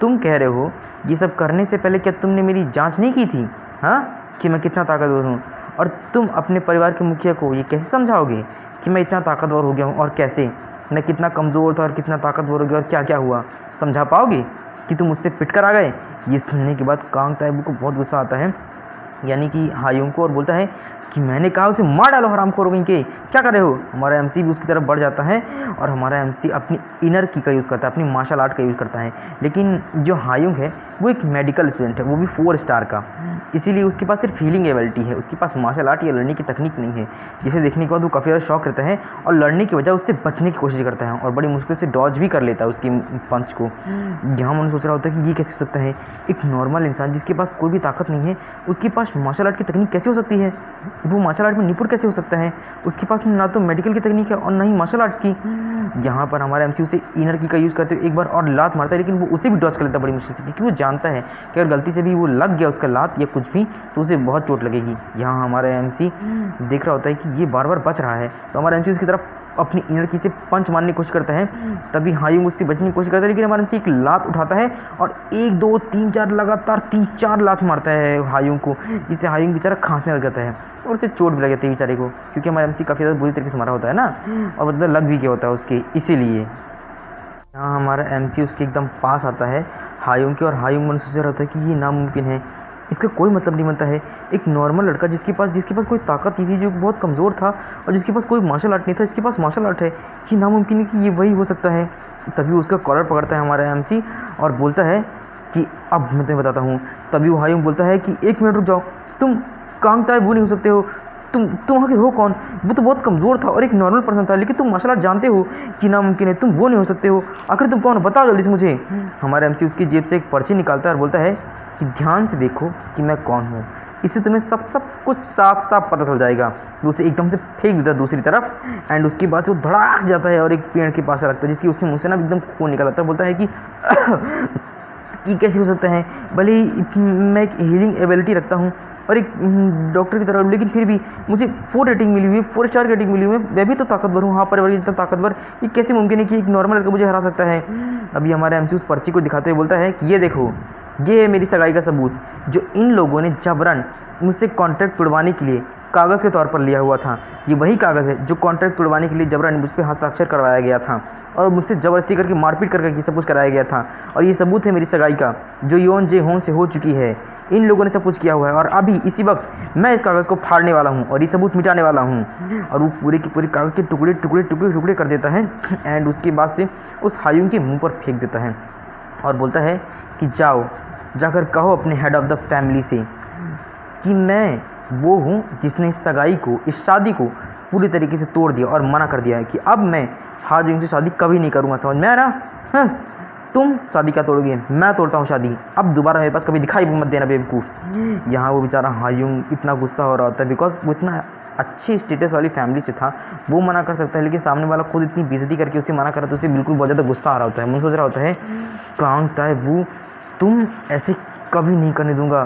तुम कह रहे हो ये सब करने से पहले क्या तुमने मेरी जांच नहीं की थी? हाँ, कि मैं कितना ताकतवर हूँ? और तुम अपने परिवार के मुखिया को ये कैसे समझाओगे कि मैं इतना ताकतवर हो गया हूँ, और कैसे मैं कितना कमज़ोर था और कितना ताकतवर हो गया, और क्या क्या हुआ? समझा पाओगे कि तुम मुझसे पिट कर आ गए? ये सुनने के बाद कांग ताइबू को बहुत गुस्सा आता है, यानी कि हायुंग को, और बोलता है कि मैंने कहा उसे मार डालो हरामखोर के, क्या कर रहे हो? हमारा एमसी भी उसकी तरफ बढ़ जाता है, और हमारा एमसी अपनी इनर की का यूज़ करता है, अपनी मार्शल आर्ट का यूज़ करता है। लेकिन जो हायुंग है वो एक मेडिकल स्टूडेंट है, वो भी 4 स्टार का, इसीलिए उसके पास सिर्फ हीलिंग एबिलिटी है, उसके पास मार्शल आर्ट या लड़ने की तकनीक नहीं है। जिसे देखने के बाद वो काफ़ी ज़्यादा शौक रहता है, और लड़ने की वजह उससे बचने की कोशिश करता है, और बड़ी मुश्किल से डॉज भी कर लेता है उसकी पंच को। यहाँ मैंने सोच रहा होता है कि ये कैसे हो सकता है, एक नॉर्मल इंसान जिसके पास कोई भी ताकत नहीं है उसके पास मार्शल आर्ट की तकनीक कैसे हो सकती है? वो मार्शल आर्ट में निपुण कैसे हो सकता है? उसके पास ना तो मेडिकल की तकनीक है और ना ही मार्शल आर्ट्स की। यहाँ पर हमारा एमसी उसे इनर की का यूज़ करते हुए एक बार और लात मारता है, लेकिन वो उसे भी डॉज कर लेता है बड़ी मुश्किल से, क्योंकि वो जानता है कि अगर गलती से भी वो लग गया उसका लात या कुछ भी तो उसे बहुत चोट लगेगी। यहाँ हमारा एमसी देख रहा होता है कि ये बार बार बच रहा है, तो हमारा एमसी उसकी तरफ अपनी इनर की से पंच मारने की कोशिश करता है, तभी हायुंग उससे बचने की कोशिश करता है, लेकिन हमारा एमसी एक लात उठाता है और 1 2 3 4 लगातार 3-4 लात मारता है हायुंग को, जिससे हायुंग बेचारा खांसने लग जाता है और उसे चोट भी लग जाती है बेचारे को, क्योंकि हमारा एमसी काफ़ी ज़्यादा बुरी तरीके से मारा होता है ना, और मतलब लग भी गया होता है उसके, इसीलिए। यहाँ हमारा एमसी उसके एकदम पास आता है हायुंग के, और हायुंग मन सोच रहा होता है कि ये नामुमकिन है, इसका कोई मतलब नहीं बनता है। एक नॉर्मल लड़का जिसके पास कोई ताकत नहीं थी, जो बहुत कमज़ोर था और जिसके पास कोई मार्शल आर्ट नहीं था, इसके पास मार्शल आर्ट है, ये नामुमकिन है कि ये वही हो सकता है। तभी उसका कॉलर पकड़ता है हमारा एमसी और बोलता है कि अब मैं तुम्हें बताता हूँ। तभी वो हायुंग बोलता है कि 1 मिनट रुक जाओ, तुम कांग ताई वो नहीं हो सकते हो, तुम आखिर हो कौन? वो तो बहुत कमज़ोर था और एक नॉर्मल पर्सन था, लेकिन तुम मार्शल आर्ट जानते हो कि नामुमकिन है, तुम वो नहीं हो सकते हो, आखिर तुम कौन? बताओ जल्दी से मुझे। हमारा एमसी उसकी जेब से एक पर्ची निकालता है और बोलता है कि ध्यान से देखो कि मैं कौन हूँ, इससे तुम्हें सब कुछ साफ साफ पता चल जाएगा। वो उसे एकदम से फेंक देता है दूसरी तरफ, एंड उसके बाद से वो धड़ाक जाता है और एक पेड़ के पास रखता है, जिसकी उसके मुँह से ना एकदम खून निकल आता है। बोलता है कि ये कैसे हो सकता है, भले ही मैं एक हीलिंग एबिलिटी रखता हूँ और एक डॉक्टर की तरह, लेकिन फिर भी मुझे 4 रेटिंग मिली हुई है, 4 स्टार रेटिंग मिली हुई है, मैं भी तो ताकतवर हूँ, हाँ परिवार जितना ताकतवर, ये कैसे मुमकिन है कि एक नॉर्मल लड़का मुझे हरा सकता है? अभी हमारे एमसी उस पर्ची को दिखाते हुए बोलता है कि ये देखो, ये है मेरी सगाई का सबूत, जो इन लोगों ने जबरन मुझसे कॉन्ट्रैक्ट तोड़वाने के लिए कागज़ के तौर पर लिया हुआ था। ये वही कागज़ है जो कॉन्ट्रैक्ट तोड़वाने के लिए जबरन मुझ पर हस्ताक्षर करवाया गया था और मुझसे ज़बरदस्ती करके मारपीट करके ये सब कुछ कराया गया था। और ये सबूत है मेरी सगाई का, जो योन जे होन से हो चुकी है। इन लोगों ने सब कुछ किया हुआ है और अभी इसी वक्त मैं इस कागज़ को फाड़ने वाला हूँ और ये सबूत मिटाने वाला हूँ। और वो पूरे के पूरे कागज़ के टुकड़े टुकड़े टुकड़े टुकड़े कर देता है एंड उसके बाद से उस हायुंग के मुँह पर फेंक देता है और बोलता है कि जाओ, जाकर कहो अपने हेड ऑफ़ द फैमिली से कि मैं वो हूँ जिसने इस सगाई को, इस शादी को पूरी तरीके से तोड़ दिया और मना कर दिया है कि अब मैं हाजुंग से शादी कभी नहीं करूँगा। समझ में आ रहा? हाँ, तुम शादी क्या तोड़ोगे, मैं तोड़ता हूँ शादी, अब दोबारा मेरे पास कभी दिखाई मत देना बेवकूफ़। यहाँ वो बेचारा हायुंग इतना गुस्सा हो रहा होता है, बिकॉज वो इतना अच्छी स्टेटस वाली फैमिली से था, वो मना कर सकता है, लेकिन सामने वाला खुद इतनी बेइज्जती करके उसे मना करा तो उसे बिल्कुल बहुत ज़्यादा गुस्सा आ रहा होता है। मुझे सोच रहा होता है कांग ताई वो तुम ऐसे कभी नहीं करने दूंगा,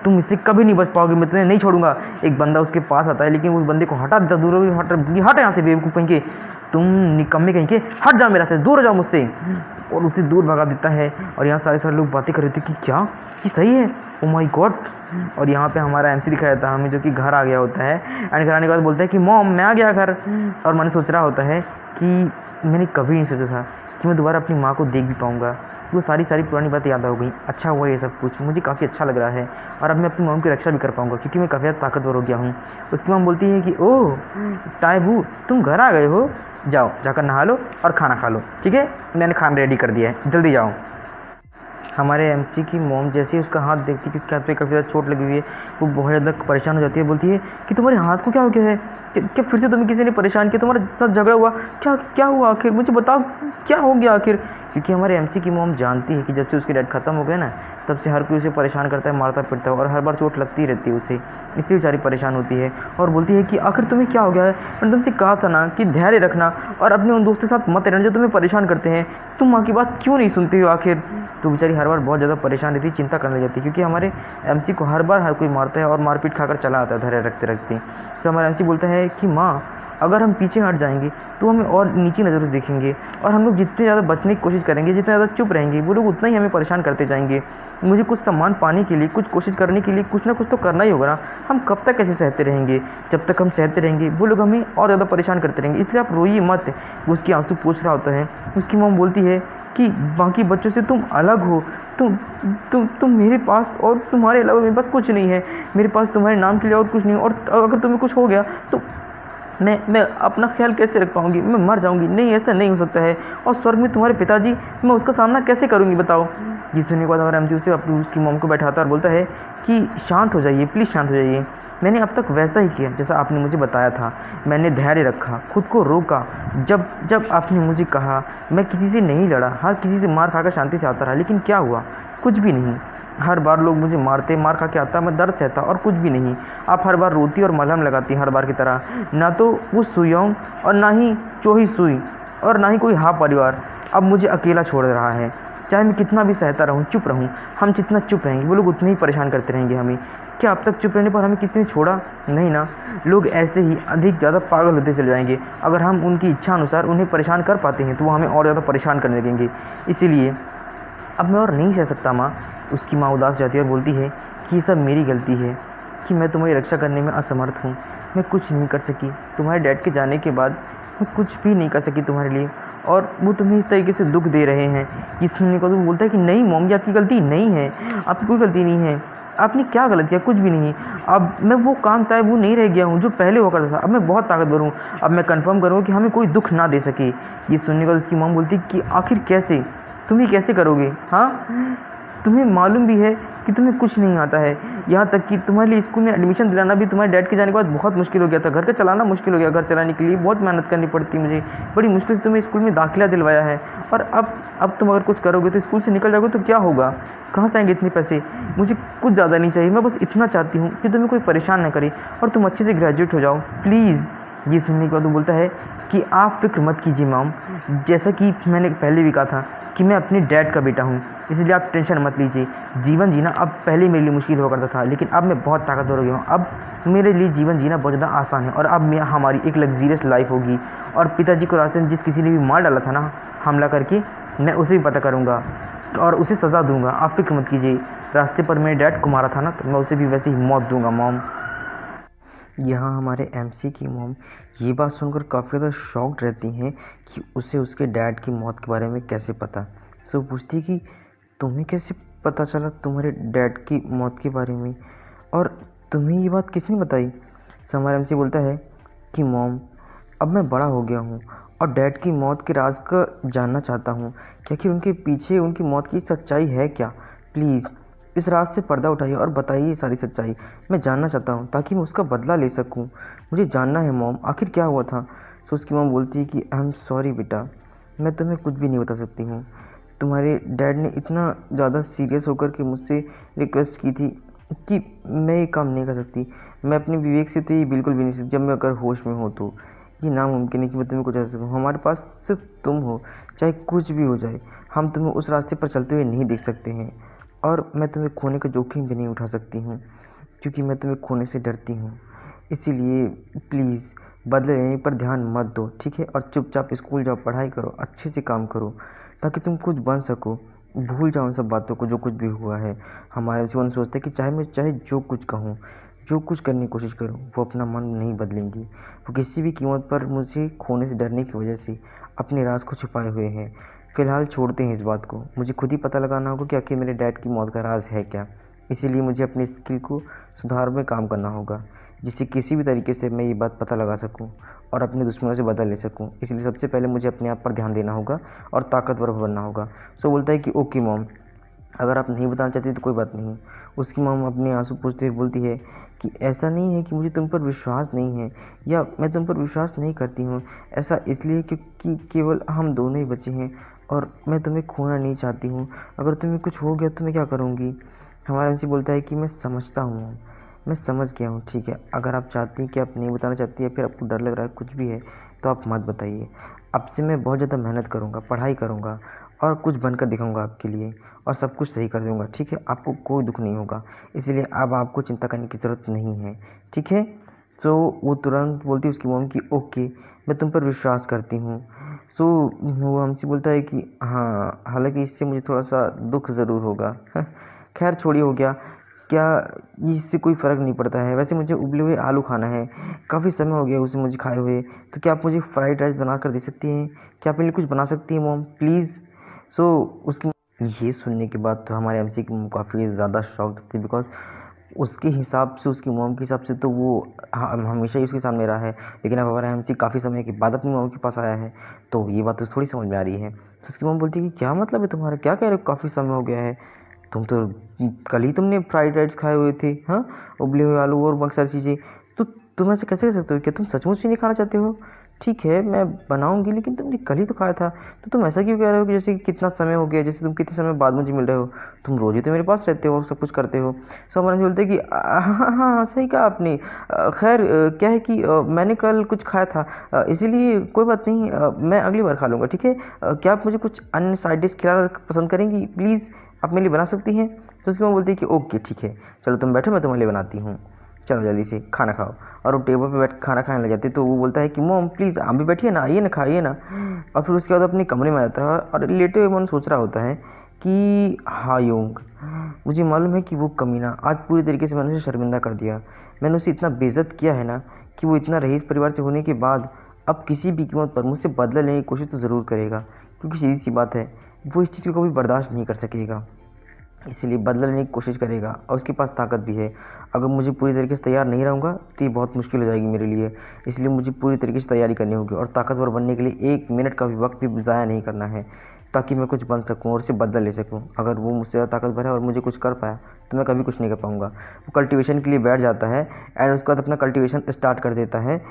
तुम इससे कभी नहीं बच पाओगे, मैं तुम्हें नहीं छोड़ूंगा। एक बंदा उसके पास आता है, लेकिन उस बंदे को हटा देता, दूर हट यहाँ से बेवकूफ़ कहीं के, तुम निकम्मे कहीं के, हट जाओ मेरा से, दूर हो जाओ मुझसे। और उसे दूर भगा देता है। और यहाँ सारे लोग बातें कर रहे थे कि क्या ये सही है, ओ माय गॉड। और यहाँ पे हमारा एमसी दिखाया था हमें, जो कि घर आ गया होता है। एंड घर आने के बाद बोलता है कि मॉम मैं आ गया घर। और मैंने सोच रहा होता है कि मैंने कभी नहीं सोचा था कि मैं दोबारा अपनी माँ को देख भी पाऊँगा। वो सारी पुरानी बातें याद हो गई। अच्छा हुआ ये सब कुछ, मुझे काफ़ी अच्छा लग रहा है। और अब मैं अपनी मॉम की रक्षा भी कर पाऊँगा, क्योंकि मैं काफ़ी ज़्यादा ताकतवर हो गया हूँ। उसकी मॉम बोलती है कि ओह ताइबू, तुम घर आ गए हो, जाओ जाकर नहा लो और खाना खा लो, ठीक है, मैंने खाना रेडी कर दिया है, जल्दी जाओ। हमारे एमसी की मॉम जैसे ही उसका हाथ देखती है कि उसके हाथ पे काफ़ी ज़्यादा चोट लगी हुई है, वो बहुत ज़्यादा परेशान हो जाती है। बोलती है कि तुम्हारे हाथ को क्या हो गया है, क्या फिर से तुम्हें किसी ने परेशान किया, तुम्हारे साथ झगड़ा हुआ, क्या क्या हुआ आखिर, मुझे बताओ क्या हो गया आखिर। क्योंकि हमारे एमसी की मॉम जानती है कि जब से उसके डैड ख़त्म हो गए ना, तब से हर कोई उसे परेशान करता है, मारता पीटता है, और हर बार चोट लगती रहती है उसे, इसलिए बेचारी परेशान होती है। और बोलती है कि आखिर तुम्हें क्या हो गया है, मैंने तुमसे कहा था ना कि धैर्य रखना और अपने उन दोस्तों के साथ मत रहना जो तुम्हें परेशान करते हैं, तुम माँ की बात क्यों नहीं सुनती हो आखिर। तो बेचारी हर बार बहुत ज़्यादा परेशान रहती है, चिंता करने लग जाती है, क्योंकि हमारे एमसी को हर बार हर कोई मारता है और मारपीट खाकर चला आता है धैर्य रखते रखते। तो हमारा एमसी बोलता है कि माँ अगर हम पीछे हट जाएंगे तो हमें और नीची नज़रों से देखेंगे, और हम लोग जितने ज़्यादा बचने की कोशिश करेंगे, जितना ज़्यादा चुप रहेंगे, वो लोग उतना ही हमें परेशान करते जाएंगे। मुझे कुछ सम्मान पाने के लिए, कुछ कोशिश करने के लिए कुछ ना कुछ तो करना ही होगा ना। हम कब तक ऐसे सहते रहेंगे, जब तक हम सहते रहेंगे वो लोग हमें और ज़्यादा परेशान करते रहेंगे, इसलिए आप रोइए मत। वो उसकी आंसू पोंछ रहा होता है। उसकी मॉम बोलती है कि बाकी बच्चों से तुम अलग हो, तुम मेरे पास, और तुम्हारे अलावा मेरे पास कुछ नहीं है, मेरे पास तुम्हारे नाम के लिए और कुछ नहीं, और अगर तुम्हें कुछ हो गया तो मैं अपना ख्याल कैसे रख पाऊंगी, मैं मर जाऊंगी, नहीं ऐसा नहीं हो सकता है। और स्वर्ग में तुम्हारे पिताजी, मैं उसका सामना कैसे करूंगी बताओ। ये सुनने के बाद हमारा एमसी उसे अपनी उसकी मॉम को बैठाता है और बोलता है कि शांत हो जाइए, प्लीज़ शांत हो जाइए। मैंने अब तक वैसा ही किया जैसा आपने मुझे बताया था, मैंने धैर्य रखा, खुद को रोका। जब जब आपने मुझे कहा, मैं किसी से नहीं लड़ा, हर किसी से मार खाकर शांति से आता रहा, लेकिन क्या हुआ, कुछ भी नहीं। हर बार लोग मुझे मारते, मार खा के आता, मैं दर्द सहता और कुछ भी नहीं। आप हर बार रोती और मलहम लगाती हर बार की तरह, ना तो वो सुइयों और ना ही चोही सुई और ना ही कोई हा परिवार अब मुझे अकेला छोड़ रहा है। चाहे मैं कितना भी सहता रहूं, चुप रहूं, हम जितना चुप रहेंगे वो लोग उतने ही परेशान करते रहेंगे हमें। क्या अब तक चुप रहने पर हमें किसी ने छोड़ा नहीं ना। लोग ऐसे ही अधिक ज़्यादा पागल होते चले जाएंगे। अगर हम उनकी इच्छा अनुसार उन्हें परेशान कर पाते हैं तो वो हमें और ज़्यादा परेशान करने लगेंगे। इसीलिए अब मैं और नहीं सह सकता माँ। उसकी माँ उदास जाती है और बोलती है कि ये सब मेरी गलती है कि मैं तुम्हारी रक्षा करने में असमर्थ हूँ। मैं कुछ नहीं कर सकी, तुम्हारे डैड के जाने के बाद मैं कुछ भी नहीं कर सकी तुम्हारे लिए, और वो तुम्हें इस तरीके से दुख दे रहे हैं। ये सुनने को तो बोलता है कि नहीं मॉम, ये आपकी गलती नहीं है, आपकी कोई गलती नहीं है, आपने क्या गलत किया, कुछ भी नहीं। अब मैं वो काम था वो नहीं रह गया हूँ जो पहले हुआ करता था, अब मैं बहुत ताकतवर हूँ, अब मैं कंफर्म करूँगा कि हमें कोई दुख ना दे सके। ये सुनने के बाद उसकी मॉम बोलती कि आखिर कैसे, तुम ही कैसे करोगे, हाँ तुम्हें मालूम भी है कि तुम्हें कुछ नहीं आता है, यहाँ तक कि तुम्हारे लिए स्कूल में एडमिशन दिलाना भी तुम्हारे डैड के जाने के बाद बहुत मुश्किल हो गया था, घर का चलाना मुश्किल हो गया, घर चलाने के लिए बहुत मेहनत करनी पड़ती मुझे, बड़ी मुश्किल से तुम्हें स्कूल में दाखिला दिलवाया है, और अब तुम अगर कुछ करोगे तो स्कूल से निकल जाओगे तो क्या होगा, कहाँ से आएंगे इतने पैसे। मुझे कुछ ज़्यादा नहीं चाहिए, मैं बस इतना चाहती हूँ कि तुम्हें कोई परेशान ना करे और तुम अच्छे से ग्रेजुएट हो जाओ प्लीज़। ये सुनने के बाद वो बोलता है कि आप फिक्र मत कीजिए मॉम, जैसा कि मैंने पहले भी कहा था कि मैं अपने डैड का बेटा हूँ, इसलिए आप टेंशन मत लीजिए। जीवन जीना अब पहले मेरे लिए मुश्किल हुआ करता था, लेकिन अब मैं बहुत ताकतवर हो गया हूँ, अब मेरे लिए जीवन जीना बहुत ज़्यादा आसान है, और अब मैं हमारी एक लग्जीरियस लाइफ होगी। और पिताजी को रास्ते में जिस किसी ने भी मार डाला था ना हमला करके, मैं उसे भी पता करूँगा और उसे सज़ा दूंगा, आप फिक्र मत कीजिए। रास्ते पर मेरे डैड को मारा था ना, तो मैं उसे भी वैसे ही मौत दूंगा मॉम। यहाँ हमारे एमसी की मॉम ये बात सुनकर काफ़ी ज़्यादा शॉक्ड रहती हैं कि उसे उसके डैड की मौत के बारे में कैसे पता। सो पूछती कि तुम्हें कैसे पता चला तुम्हारे डैड की मौत के बारे में, और तुम्हें ये बात किसने बताई। सो हमारा एमसी बोलता है कि मॉम अब मैं बड़ा हो गया हूँ और डैड की मौत के राज का जानना चाहता हूँ, क्या कि उनके पीछे उनकी मौत की सच्चाई है क्या। प्लीज़ इस राज से पर्दा उठाइए और बताइए ये सारी सच्चाई, मैं जानना चाहता हूँ ताकि मैं उसका बदला ले सकूँ। मुझे जानना है मॉम, आखिर क्या हुआ था। सो उसकी मॉम बोलती है कि आई एम सॉरी बेटा, मैं तुम्हें कुछ भी नहीं बता सकती हूँ। तुम्हारे डैड ने इतना ज़्यादा सीरियस होकर के मुझसे रिक्वेस्ट की थी कि मैं ये काम नहीं कर सकती, मैं अपने विवेक से तो ये बिल्कुल भी नहीं सकती, जब मैं अगर होश में हो तो ये नामुमकिन है कि मैं तुम्हें कुछ ऐसा सकूँ। हमारे पास सिर्फ तुम हो, चाहे कुछ भी हो जाए, हम तुम्हें उस रास्ते पर चलते हुए नहीं देख सकते हैं, और मैं तुम्हें खोने का जोखिम भी नहीं उठा सकती हूँ क्योंकि मैं तुम्हें खोने से डरती हूँ। इसीलिए प्लीज़ बदले लेने पर ध्यान मत दो, ठीक है? और चुपचाप स्कूल जाओ, पढ़ाई करो, अच्छे से काम करो, ताकि तुम कुछ बन सको। भूल जाओ उन सब बातों को जो कुछ भी हुआ है। हमारे जीवन सोचते हैं कि चाहे मैं चाहे जो कुछ कहूँ, जो कुछ करने की कोशिश करूँ, वो अपना मन नहीं बदलेंगी। वो किसी भी कीमत पर मुझे खोने से डरने की वजह से अपने राज को छुपाए हुए हैं। फ़िलहाल छोड़ते हैं इस बात को। मुझे खुद ही पता लगाना होगा कि आखिर मेरे डैड की मौत का राज है क्या। इसीलिए मुझे अपनी स्किल को सुधार में काम करना होगा, जिससे किसी भी तरीके से मैं ये बात पता लगा सकूं और अपने दुश्मनों से बदला ले सकूं। इसलिए सबसे पहले मुझे अपने आप पर ध्यान देना होगा और ताकतवर बनना होगा। सो बोलता है कि ओके मॉम, अगर आप नहीं बताना चाहती तो कोई बात नहीं। उसकी मॉम अपने आंसू पोंछते हुए बोलती है कि ऐसा नहीं है कि मुझे तुम पर विश्वास नहीं है या मैं तुम पर विश्वास नहीं करती हूँ। ऐसा इसलिए क्योंकि केवल हम दोनों ही बचे हैं और मैं तुम्हें खोना नहीं चाहती हूँ। अगर तुम्हें कुछ हो गया तो मैं क्या करूँगी? हमारा एमसी बोलता है कि मैं समझता हूँ मॉम, मैं समझ गया हूँ, ठीक है। अगर आप चाहती हैं कि आप नहीं बताना चाहती है, फिर आपको डर लग रहा है, कुछ भी है, तो आप मत बताइए। अब से मैं बहुत ज़्यादा मेहनत करूँगा, पढ़ाई करूँगा और कुछ बनकर दिखाऊँगा आपके लिए और सब कुछ सही कर दूँगा, ठीक है? आपको कोई दुःख नहीं होगा, इसलिए अब आपको चिंता करने की ज़रूरत नहीं है, ठीक है? सो वो तुरंत बोलती है उसकी मॉम कि ओके, मैं तुम पर विश्वास करती हूँ। सो वो हमसे बोलता है कि हाँ, हालाँकि इससे मुझे थोड़ा-सा दुःख ज़रूर होगा। खैर छोड़िए, हो गया। क्या इससे कोई फ़र्क नहीं पड़ता है। वैसे मुझे उबले हुए आलू खाना है, काफ़ी समय हो गया उसे मुझे खाए हुए। तो क्या आप मुझे फ्राइड राइस बना कर दे सकती हैं? क्या आप मेरे लिए कुछ बना सकती हैं मॉम प्लीज़? सो उसकी ये सुनने के बाद तो हमारे एमसी की मॉम काफ़ी ज़्यादा शॉक्ड थी, बिकॉज़ उसके हिसाब से, उसकी मॉम के हिसाब से तो वो हमेशा ही उसके सामने रहा है। लेकिन अब हमारा एमसी काफ़ी समय के बाद अपनी मॉम के पास आया है, तो ये बात तो थोड़ी समझ में आ रही है। तो उसकी मॉम बोलती है कि क्या मतलब है तुम्हारा? क्या कह रहे हो काफ़ी समय हो गया है? तुम तो कल ही तुमने फ्राइड राइस खाए हुए थे, हाँ? उबले हुए आलू और बहुत सारी चीज़ें। तो तुम ऐसे कैसे कर सकते हो? क्या तुम सचमुच ही नहीं खाना चाहते हो? ठीक है, मैं बनाऊँगी, लेकिन तुमने कल ही तो खाया था। तो तुम ऐसा क्यों कह रहे हो कि जैसे कि कितना समय हो गया, जैसे तुम कितने समय बाद मुझे मिल रहे हो? तुम रोज़ ही तो मेरे पास रहते हो और सब कुछ करते हो। सो हमारे बोलते हैं कि हाँ, हाँ, हाँ, सही कहा आपने। खैर क्या है कि मैंने कल कुछ खाया था, इसीलिए कोई बात नहीं, मैं अगली बार खा लूँगा, ठीक है? क्या आप मुझे कुछ अन्य साइड डिश खिलाना पसंद करेंगी? प्लीज़ आप मेरे लिए बना सकती हैं? तो उसकी माँ बोलती है कि ओके ठीक है, चलो तुम बैठो, मैं तुम्हारे लिए बनाती हूँ। चलो जल्दी से खाना खाओ। और वो टेबल पे बैठ खाना खाने लग जाती है। तो वो बोलता है कि मॉम प्लीज़ आप भी बैठिए ना, आइए ना, खाइए ना। और फिर उसके बाद अपने कमरे में आ जाता है और लेटे हुए मन सोच रहा होता है कि हाँ योंग, मुझे मालूम है कि वो कमीना आज पूरी तरीके से मैंने उसे शर्मिंदा कर दिया। मैंने उसे इतना बेइज्जत किया है ना कि वो इतना रईस परिवार से होने के बाद अब किसी भी कीमत पर मुझसे बदला लेने की कोशिश तो ज़रूर करेगा, क्योंकि सीधी सी बात है, वो इस चीज़ को कभी बर्दाश्त नहीं कर सकेगा। इसीलिए बदला लेने की कोशिश करेगा और उसके पास ताकत भी है। अगर मुझे पूरी तरीके से तैयार नहीं रहूँगा तो ये बहुत मुश्किल हो जाएगी मेरे लिए। इसलिए मुझे पूरी तरीके से तैयारी करनी होगी और ताकतवर बनने के लिए 1 मिनट का भी वक्त भी ज़ाया नहीं करना है, ताकि मैं कुछ बन सकूँ और उससे बदला ले सकूँ। अगर वो मुझसे ज़्यादा ताकतवर है और मुझे कुछ कर पाया तो मैं कभी कुछ नहीं कर पाऊँगा। वो कल्टीवेशन के लिए बैठ जाता है एंड उसके बाद अपना कल्टीवेशन स्टार्ट कर देता है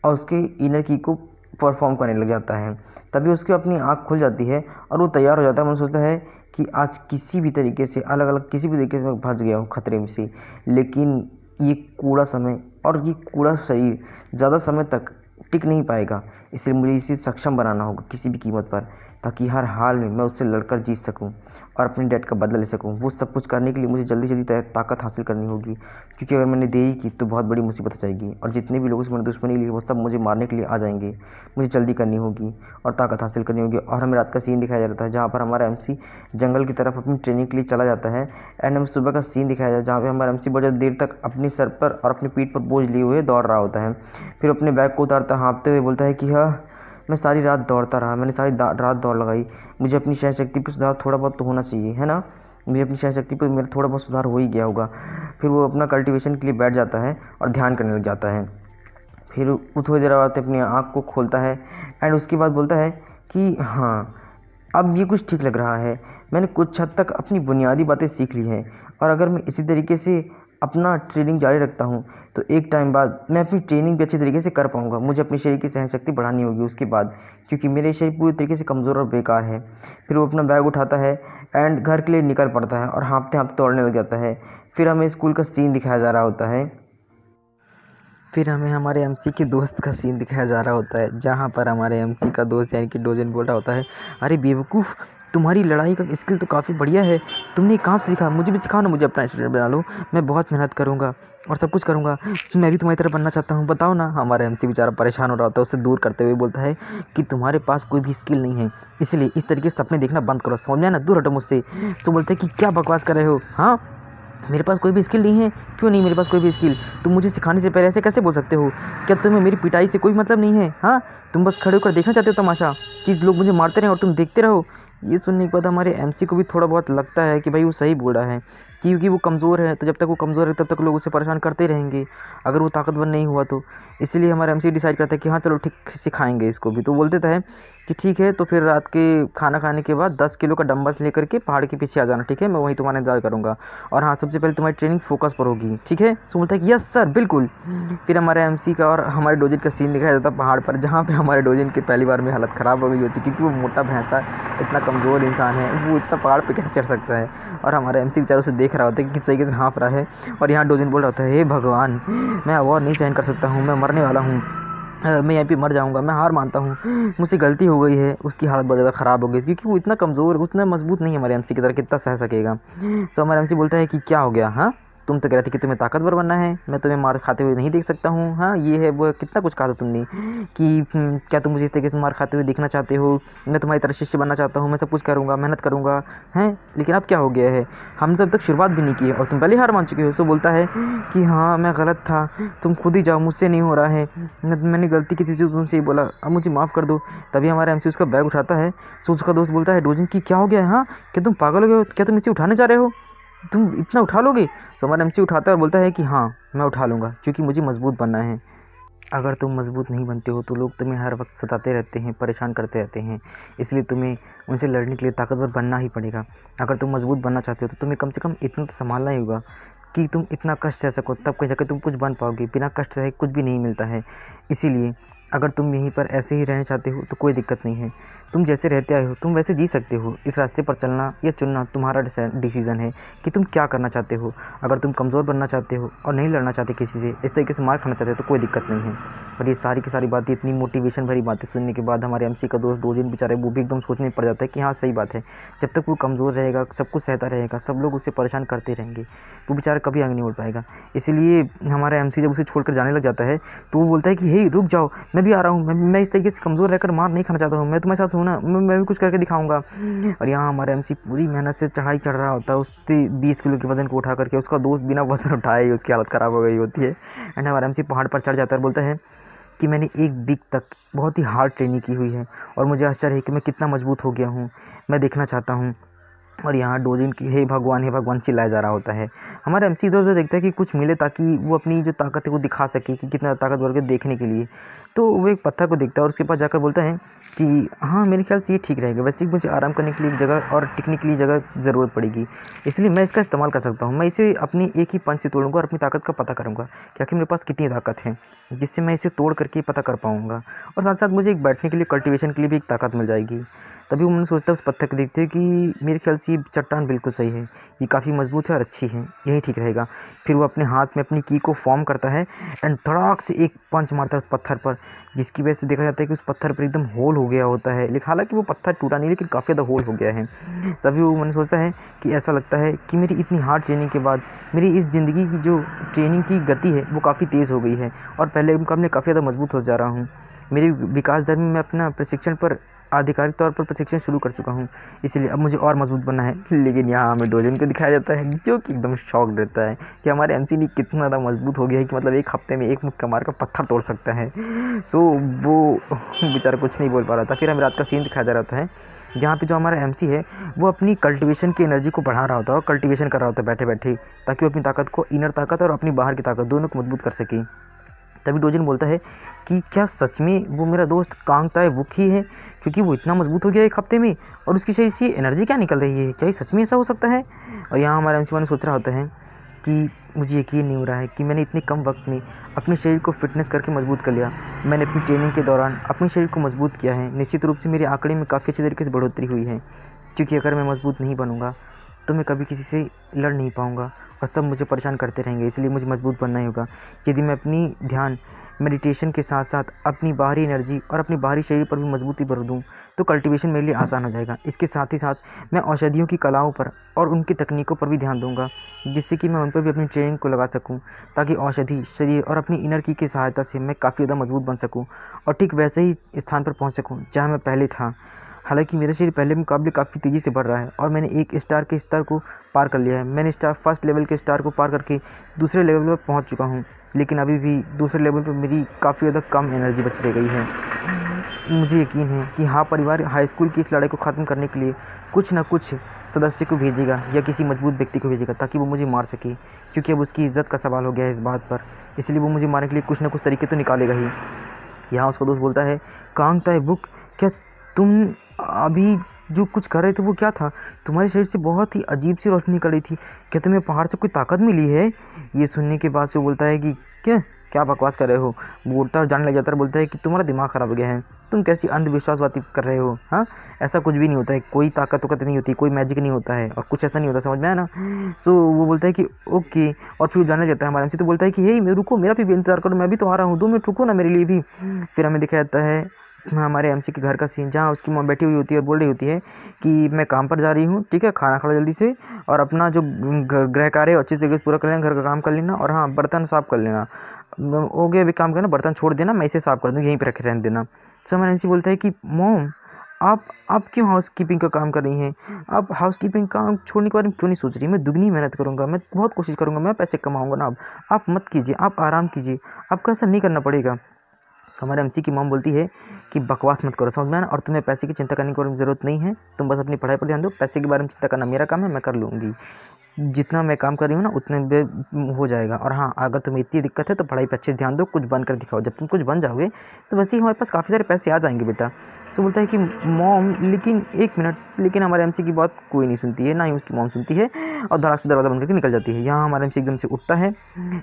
और उसके इनर की को परफॉर्म करने लग जाता है। तभी उसकी अपनी आँख खुल जाती है और वो तैयार हो जाता है। मन सोचता है कि आज किसी भी तरीके से अलग-अलग किसी भी तरीके से मैं फँस गया हूँ खतरे में से, लेकिन ये कूड़ा समय और ये कूड़ा शरीर ज़्यादा समय तक टिक नहीं पाएगा। इसलिए मुझे इसे सक्षम बनाना होगा किसी भी कीमत पर, ताकि हर हाल में मैं उससे लड़कर जीत सकूँ और अपने डैड का बदला ले सकूँ। वो सब कुछ करने के लिए मुझे जल्दी-जल्दी ताकत हासिल करनी होगी, क्योंकि अगर मैंने देरी की तो बहुत बड़ी मुसीबत हो जाएगी और जितने भी लोगों से मैंने दुश्मनी ली वो सब मुझे मारने के लिए आ जाएँगे। मुझे जल्दी करनी होगी और ताकत हासिल करनी होगी। और हमें रात का सीन दिखाया जाता है जहाँ पर हमारा एमसी जंगल की तरफ अपनी ट्रेनिंग के लिए चला जाता है एंड हमें सुबह का सीन दिखाया जाता है जहाँ पे हमारा एमसी बहुत ज़्यादा देर तक अपने सर पर और अपनी पीठ पर बोझ लिए हुए दौड़ रहा होता है। फिर अपने बैग को उतारता हाँफते हुए बोलता है कि हाँ, मैं सारी रात दौड़ता रहा, मैंने सारी रात दौड़ लगाई, मुझे अपनी सहन शक्ति पर सुधार थोड़ा बहुत तो होना चाहिए, है ना? मुझे अपनी सहन शक्ति पर मेरा थोड़ा बहुत सुधार हो ही गया होगा। फिर वो अपना कल्टीवेशन के लिए बैठ जाता है और ध्यान करने लग जाता है। फिर वो थोड़ी देर बाद अपनी आँख को खोलता है एंड उसके बाद बोलता है कि हाँ, अब ये कुछ ठीक लग रहा है। मैंने कुछ हद तक अपनी बुनियादी बातें सीख ली हैं और अगर मैं इसी तरीके से अपना ट्रेनिंग जारी रखता हूँ तो एक टाइम बाद मैं अपनी ट्रेनिंग भी अच्छी तरीके से कर पाऊँगा। मुझे अपने शरीर की सहनशक्ति बढ़ानी होगी उसके बाद, क्योंकि मेरे शरीर पूरी तरीके से कमज़ोर और बेकार है। फिर वो अपना बैग उठाता है एंड घर के लिए निकल पड़ता है और हाँफते-हाँफते दौड़ने लग जाता है। फिर हमें स्कूल का सीन दिखाया जा रहा होता है। फिर हमें हमारे एमसी के दोस्त का सीन दिखाया जा रहा होता है, जहाँ पर हमारे एमसी का दोस्त यानी कि डोजेन बोल रहा होता है, अरे बेवकूफ़, तुम्हारी लड़ाई का स्किल तो काफ़ी बढ़िया है, तुमने कहाँ से सीखा? मुझे भी सिखाओ ना, मुझे अपना स्टूडेंट बना लो। मैं बहुत मेहनत करूँगा और सब कुछ करूँगा, मैं भी तुम्हारी तरह बनना चाहता हूँ, बताओ ना। हमारा एमसी बेचारा परेशान हो रहा होता है, उससे दूर करते हुए बोलता है कि तुम्हारे पास कोई भी स्किल नहीं है, इसलिए इस तरीके से सपने देखना बंद करो, समझ में आया ना? दूर हटो मुझसे। तो बोलते हैं कि क्या बकवास कर रहे हो? हाँ, मेरे पास कोई भी स्किल नहीं है? क्यों नहीं मेरे पास कोई भी स्किल? तुम मुझे सिखाने से पहले ऐसे कैसे बोल सकते हो? क्या तुम्हें मेरी पिटाई से कोई मतलब नहीं है? हाँ, तुम बस खड़े होकर देखना चाहते हो तमाशा, कि लोग मुझे मारते रहें और तुम देखते रहो। ये सुनने के बाद हमारे एमसी को भी थोड़ा बहुत लगता है कि भाई वो सही बोल रहा है, क्योंकि वो कमज़ोर है, तो जब तक वो कमज़ोर है तब तक लोग उसे परेशान करते रहेंगे, अगर वो ताकतवर नहीं हुआ तो। इसलिए हमारा एमसी डिसाइड करता है कि हाँ चलो ठीक, सिखाएंगे इसको भी। तो बोल देता है कि ठीक है, तो फिर रात के खाना खाने के बाद 10 किलो का डंबल्स लेकर के पहाड़ के पीछे आ जाना, ठीक है? मैं वहीं तुम्हारा इंतजार करूँगा, और हाँ, सबसे पहले तुम्हारी ट्रेनिंग फोकस पर होगी, ठीक है? तो बोलता है कि यस सर, बिल्कुल। फिर हमारे एमसी का और हमारे डोजिन का सीन दिखाया जाता है पहाड़ पर, जहाँ पे हमारे डोजिन की पहली बार में हालत ख़राब हो गई होती है, क्योंकि वो मोटा भैंसा इतना कमज़ोर इंसान है, वो इतना पहाड़ पे कैसे चढ़ सकता है? और हमारा एमसी बेचारा उसे देख रहा होता है कि किस तरीके से हाँफ रहा है, और यहाँ डोजिन बोल रहा होता है, हे भगवान, मैं अब और नहीं सहन कर सकता हूँ, मैं मरने वाला हूँ, मैं यहीं पे मर जाऊँगा, मैं हार मानता हूँ, मुझसे गलती हो गई है। उसकी हालत बहुत ज़्यादा ख़राब हो गई, क्योंकि वो इतना कमज़ोर, उतना मजबूत नहीं है हमारे एमसी की तरह, कितना सह सकेगा। तो हमारा एमसी बोलता है कि क्या हो गया? हाँ, तुम तो कह रहे थे कि तुम्हें ताकतवर बनना है, मैं तुम्हें मार खाते हुए नहीं देख सकता हूँ। हाँ, ये है वो है, कितना कुछ कहा था तुमने कि क्या तुम मुझे इस तरीके से मार खाते हुए देखना चाहते हो? मैं तुम्हारी तरह शिष्य बनना चाहता हूँ, मैं सब कुछ करूँगा, मेहनत करूँगा, हैं? लेकिन अब क्या हो गया है? हमने तो अब तक शुरुआत भी नहीं की है और तुम पहले हार मान चुके हो। सो बोलता है कि हाँ, मैं गलत था, तुम खुद ही जाओ, मुझसे नहीं हो रहा है, मैंने गलती की थी जो तुमसे ही बोला, अब मुझे माफ़ कर दो। तभी हमारा एमसी उसका बैग उठाता है। सो उसका दोस्त बोलता है, डोजिन की क्या हो गया है? हाँ, क्या तुम पागल हो गए हो? क्या तुम इसे उठाने जा रहे हो? तुम इतना उठा लोगे? तो हमारा एमसी उठाता है और बोलता है कि हाँ, मैं उठा लूँगा, क्योंकि मुझे मजबूत बनना है। अगर तुम मजबूत नहीं बनते हो तो लोग तुम्हें हर वक्त सताते रहते हैं, परेशान करते रहते हैं, इसलिए तुम्हें उनसे लड़ने के लिए ताकतवर बनना ही पड़ेगा। अगर तुम मजबूत बनना चाहते हो तो तुम्हें कम से कम इतना तो संभालना ही होगा कि तुम इतना कष्ट सह सको, तब कहीं जाकर तुम कुछ बन पाओगे। बिना कष्ट सहे कुछ भी नहीं मिलता है। इसीलिए अगर तुम यहीं पर ऐसे ही रहना चाहते हो तो कोई दिक्कत नहीं है, तुम जैसे रहते आए हो तुम वैसे जी सकते हो। इस रास्ते पर चलना या चुनना तुम्हारा डिसीज़न है कि तुम क्या करना चाहते हो। अगर तुम कमज़ोर बनना चाहते हो और नहीं लड़ना चाहते किसी से, इस तरीके से मार खाना चाहते हो तो कोई दिक्कत नहीं है। और ये सारी की सारी बातें, इतनी मोटिवेशन भरी बातें सुनने के बाद हमारे एमसी का दोस्त डोजिन बेचारे, वो भी एकदम सोचने में पड़ जाता है कि हाँ सही बात है, जब तक वो कमज़ोर रहेगा, सब कुछ सहता रहेगा, सब लोग उससे परेशान करते रहेंगे, वो बेचारा कभी आगे नहीं बढ़ पाएगा। इसीलिए हमारा एमसी जब उसे छोड़कर जाने लग जाता है तो वो बोलता है कि हे रुक जाओ, मैं भी आ रहा हूँ, मैं इस तरीके से कमज़ोर रहकर मार नहीं खाना चाहता हूँ, मैं तुम्हारे साथ हूँ ना, मैं भी कुछ करके दिखाऊंगा। और यहाँ हमारा एमसी पूरी मेहनत से चढ़ाई चढ़ रहा होता है, उससे 20 किलो के वजन को उठा करके, उसका दोस्त बिना वजन उठाए ही उसकी हालत ख़राब हो गई होती है। एंड हमारा एमसी पहाड़ पर चढ़ जाता है और बोलता है कि मैंने 1 वीक तक बहुत ही हार्ड ट्रेनिंग की हुई है और मुझे आश्चर्य है कि मैं कितना मजबूत हो गया हूँ, मैं देखना चाहता हूँ। और यहाँ डोजिन की हे भगवान चिल्लाया जा रहा होता है। हमारा एमसी इधर उधर देखता है कि कुछ मिले ताकि वो अपनी जो ताकत है वो दिखा सके कि कितना ताकतवर है देखने के लिए। तो वो एक पत्थर को देखता है और उसके पास जाकर बोलता है कि हाँ, मेरे ख्याल से ये ठीक रहेगा, वैसे ही मुझे आराम करने के लिए एक जगह और टिकने के लिए जगह ज़रूरत पड़ेगी, इसलिए मैं इसका इस्तेमाल कर सकता हूँ। मैं इसे अपनी एक ही पंच से तोड़ूंगा और अपनी ताकत का पता करूँगा कि आखिर मेरे पास कितनी ताकत है, जिससे मैं इसे तोड़ करके पता कर पाऊँगा। और साथ साथ मुझे एक बैठने के लिए, कल्टीवेशन के लिए भी एक ताकत मिल जाएगी। तभी वो मैंने सोचता है उस पत्थर को देखते हुए कि मेरे ख्याल से ये चट्टान बिल्कुल सही है, ये काफ़ी मजबूत है और अच्छी है, यही ठीक रहेगा। फिर वो अपने हाथ में अपनी की को फॉर्म करता है एंड धड़ाक से एक पंच मारता है उस पत्थर पर, जिसकी वजह से देखा जाता है कि उस पत्थर पर एकदम होल हो गया होता है। लेकिन हालांकि वो पत्थर टूटा नहीं, लेकिन काफ़ी ज़्यादा होल हो गया है। तभी वो मैंने सोचता है कि ऐसा लगता है कि मेरी इतनी हार्ड ट्रेनिंग के बाद मेरी इस ज़िंदगी की जो ट्रेनिंग की गति है वो काफ़ी तेज़ हो गई है और पहले मुकाबले काफ़ी ज़्यादा मजबूत हो जा रहा हूँ। मेरे विकास दर में मैं अपना प्रशिक्षण पर आधिकारिक तौर पर प्रशिक्षण शुरू कर चुका हूँ, इसलिए अब मुझे और मजबूत बनना है। लेकिन यहाँ हमें डोजिन को दिखाया जाता है जो कि एकदम शॉक्ड रहता है कि हमारे एमसी ने कितना ज़्यादा मजबूत हो गया है कि मतलब एक हफ्ते में एक मुक्का मार कर पत्थर तोड़ सकता है। सो वो बेचारा कुछ नहीं बोल पा रहा था। फिर हमें रात का सीन दिखाया जा रहा होता है जहाँ पे जो हमारा एमसी है वो अपनी कल्टीवेशन की एनर्जी को बढ़ा रहा होता है और कल्टीवेशन कर रहा होता है बैठे बैठे, ताकि वो अपनी ताकत को, इनर ताकत और अपनी बाहर की ताकत दोनों को मजबूत कर सके। तभी डोजिन बोलता है कि क्या सच में वो मेरा दोस्त कांगताए वुक ही है, क्योंकि वो इतना मजबूत हो गया एक हफ्ते में और उसकी शरीर से एनर्जी क्या निकल रही है, क्या ये सच में ऐसा हो सकता है? और यहाँ हमारा एमसी ने सोच रहा होता है कि मुझे यकीन नहीं हो रहा है कि मैंने इतने कम वक्त में अपने शरीर को फिटनेस करके मजबूत कर लिया। मैंने अपनी ट्रेनिंग के दौरान अपने शरीर को मजबूत किया है। निश्चित रूप से मेरे आंकड़े में काफ़ी अच्छी तरीके से बढ़ोतरी हुई है, क्योंकि अगर मैं मजबूत नहीं बनूंगा तो मैं कभी किसी से लड़ नहीं पाऊंगा और सब मुझे परेशान करते रहेंगे, इसलिए मुझे मजबूत बनना ही होगा। यदि मैं अपनी ध्यान मेडिटेशन के साथ साथ अपनी बाहरी एनर्जी और अपनी बाहरी शरीर पर भी मजबूती भर दूँ तो कल्टीवेशन मेरे लिए आसान हो जाएगा। इसके साथ ही साथ मैं औषधियों की कलाओं पर और उनकी तकनीकों पर भी ध्यान दूंगा, जिससे कि मैं उन पर भी अपनी ट्रेनिंग को लगा सकूं, ताकि औषधि शरीर और अपनी इनर की सहायता से मैं काफ़ी ज़्यादा मजबूत बन सकूं और ठीक वैसे ही स्थान पर पहुंच सकूं जहां मैं पहले था। हालांकि मेरा शरीर पहले मुकाबले काफ़ी तेज़ी से बढ़ रहा है और मैंने एक स्टार के स्तर को पार कर लिया है। मैंने फर्स्ट लेवल के स्टार को पार करके दूसरे लेवल पर पहुंच चुका हूं, लेकिन अभी भी दूसरे लेवल पर मेरी काफ़ी ज़्यादा कम एनर्जी बच रह गई है। मुझे यकीन है कि हाँ, परिवार हाई स्कूल की इस लड़ाई को ख़त्म करने के लिए कुछ न कुछ सदस्य को भेजेगा या किसी मजबूत व्यक्ति को भेजेगा, ताकि वो मुझे मार सके, क्योंकि अब उसकी इज्जत का सवाल हो गया है इस बात पर। इसलिए वो मुझे मारने के लिए कुछ न कुछ तरीके तो निकालेगा ही। यहाँ उसका दोस्त बोलता है, कांग ताए बुक, क्या तुम अभी जो कुछ कर रहे थे वो क्या था? तुम्हारे शरीर से बहुत ही अजीब सी रोशनी निकल रही थी। क्या तुम्हें पहाड़ से कोई ताकत मिली है? ये सुनने के बाद से वो बोलता है कि क्या बकवास कर रहे हो। बोलता और जानने लग जाता है, बोलता है कि तुम्हारा दिमाग ख़राब हो गया है, तुम कैसी अंधविश्वास बातें कर रहे हो। हाँ, ऐसा कुछ भी नहीं होता है, कोई ताकत नहीं होती, कोई मैजिक नहीं होता है और कुछ ऐसा नहीं होता, समझ में आया ना। सो वो बोलता है कि ओके, और फिर जानने लग जाता है हमारे हमसे, तो बोलता है कि हे रुको, मेरा भी इंतजार करो, मैं भी तो आ रहा हूँ, 2 मिनट रुको ना मेरे लिए भी। फिर हमें दिखाया जाता है हमारे एमसी के घर का सीन, जहाँ उसकी मॉम बैठी हुई होती है और बोल रही होती है कि मैं काम पर जा रही हूँ, ठीक है, खाना खा लो जल्दी से, और अपना जो गृह कार्य अच्छे तरीके से पूरा कर लेना, घर का काम कर लेना, और हाँ, बर्तन साफ कर लेना। हो गया, अभी काम करना, बर्तन छोड़ देना, मैं इसे साफ कर दूँ, यहीं पर रखे रहने देना। सो हमारा एमसी बोलता है कि मॉम, आप क्यों हाउस कीपिंग का काम कर रही हैं? आप हाउस कीपिंग काम छोड़ने के बारे में क्यों नहीं सोच रही? मैं दुगनी मेहनत करूँगा, मैं बहुत कोशिश करूँगा, मैं पैसे कमाऊँगा ना। अब आप मत कीजिए, आप आराम कीजिए, आपको ऐसा नहीं करना पड़ेगा। तो हमारे एमसी की मॉम बोलती है कि बकवास मत करो, समझ में आया ना, और तुम्हें पैसे की चिंता करने की ज़रूरत नहीं है, तुम बस अपनी पढ़ाई पर ध्यान दो, पैसे के बारे में चिंता करना मेरा काम है, मैं कर लूँगी। जितना मैं काम कर रही हूँ ना उतने में हो जाएगा। और हाँ, अगर तुम्हें इतनी दिक्कत है तो पढ़ाई पे अच्छे से ध्यान दो, कुछ बन कर दिखाओ। जब तुम कुछ बन जाओगे तो वैसे ही हमारे पास काफ़ी सारे पैसे आ जाएंगे बेटा। सो बोलता है कि मॉम, लेकिन एक मिनट, लेकिन हमारे एमसी की बात कोई नहीं सुनती है, ना ही उसकी मॉम सुनती है, और धड़ाक से दरवाज़ा बंद करके निकल जाती है। यहाँ हमारा एमसी एकदम से उठता है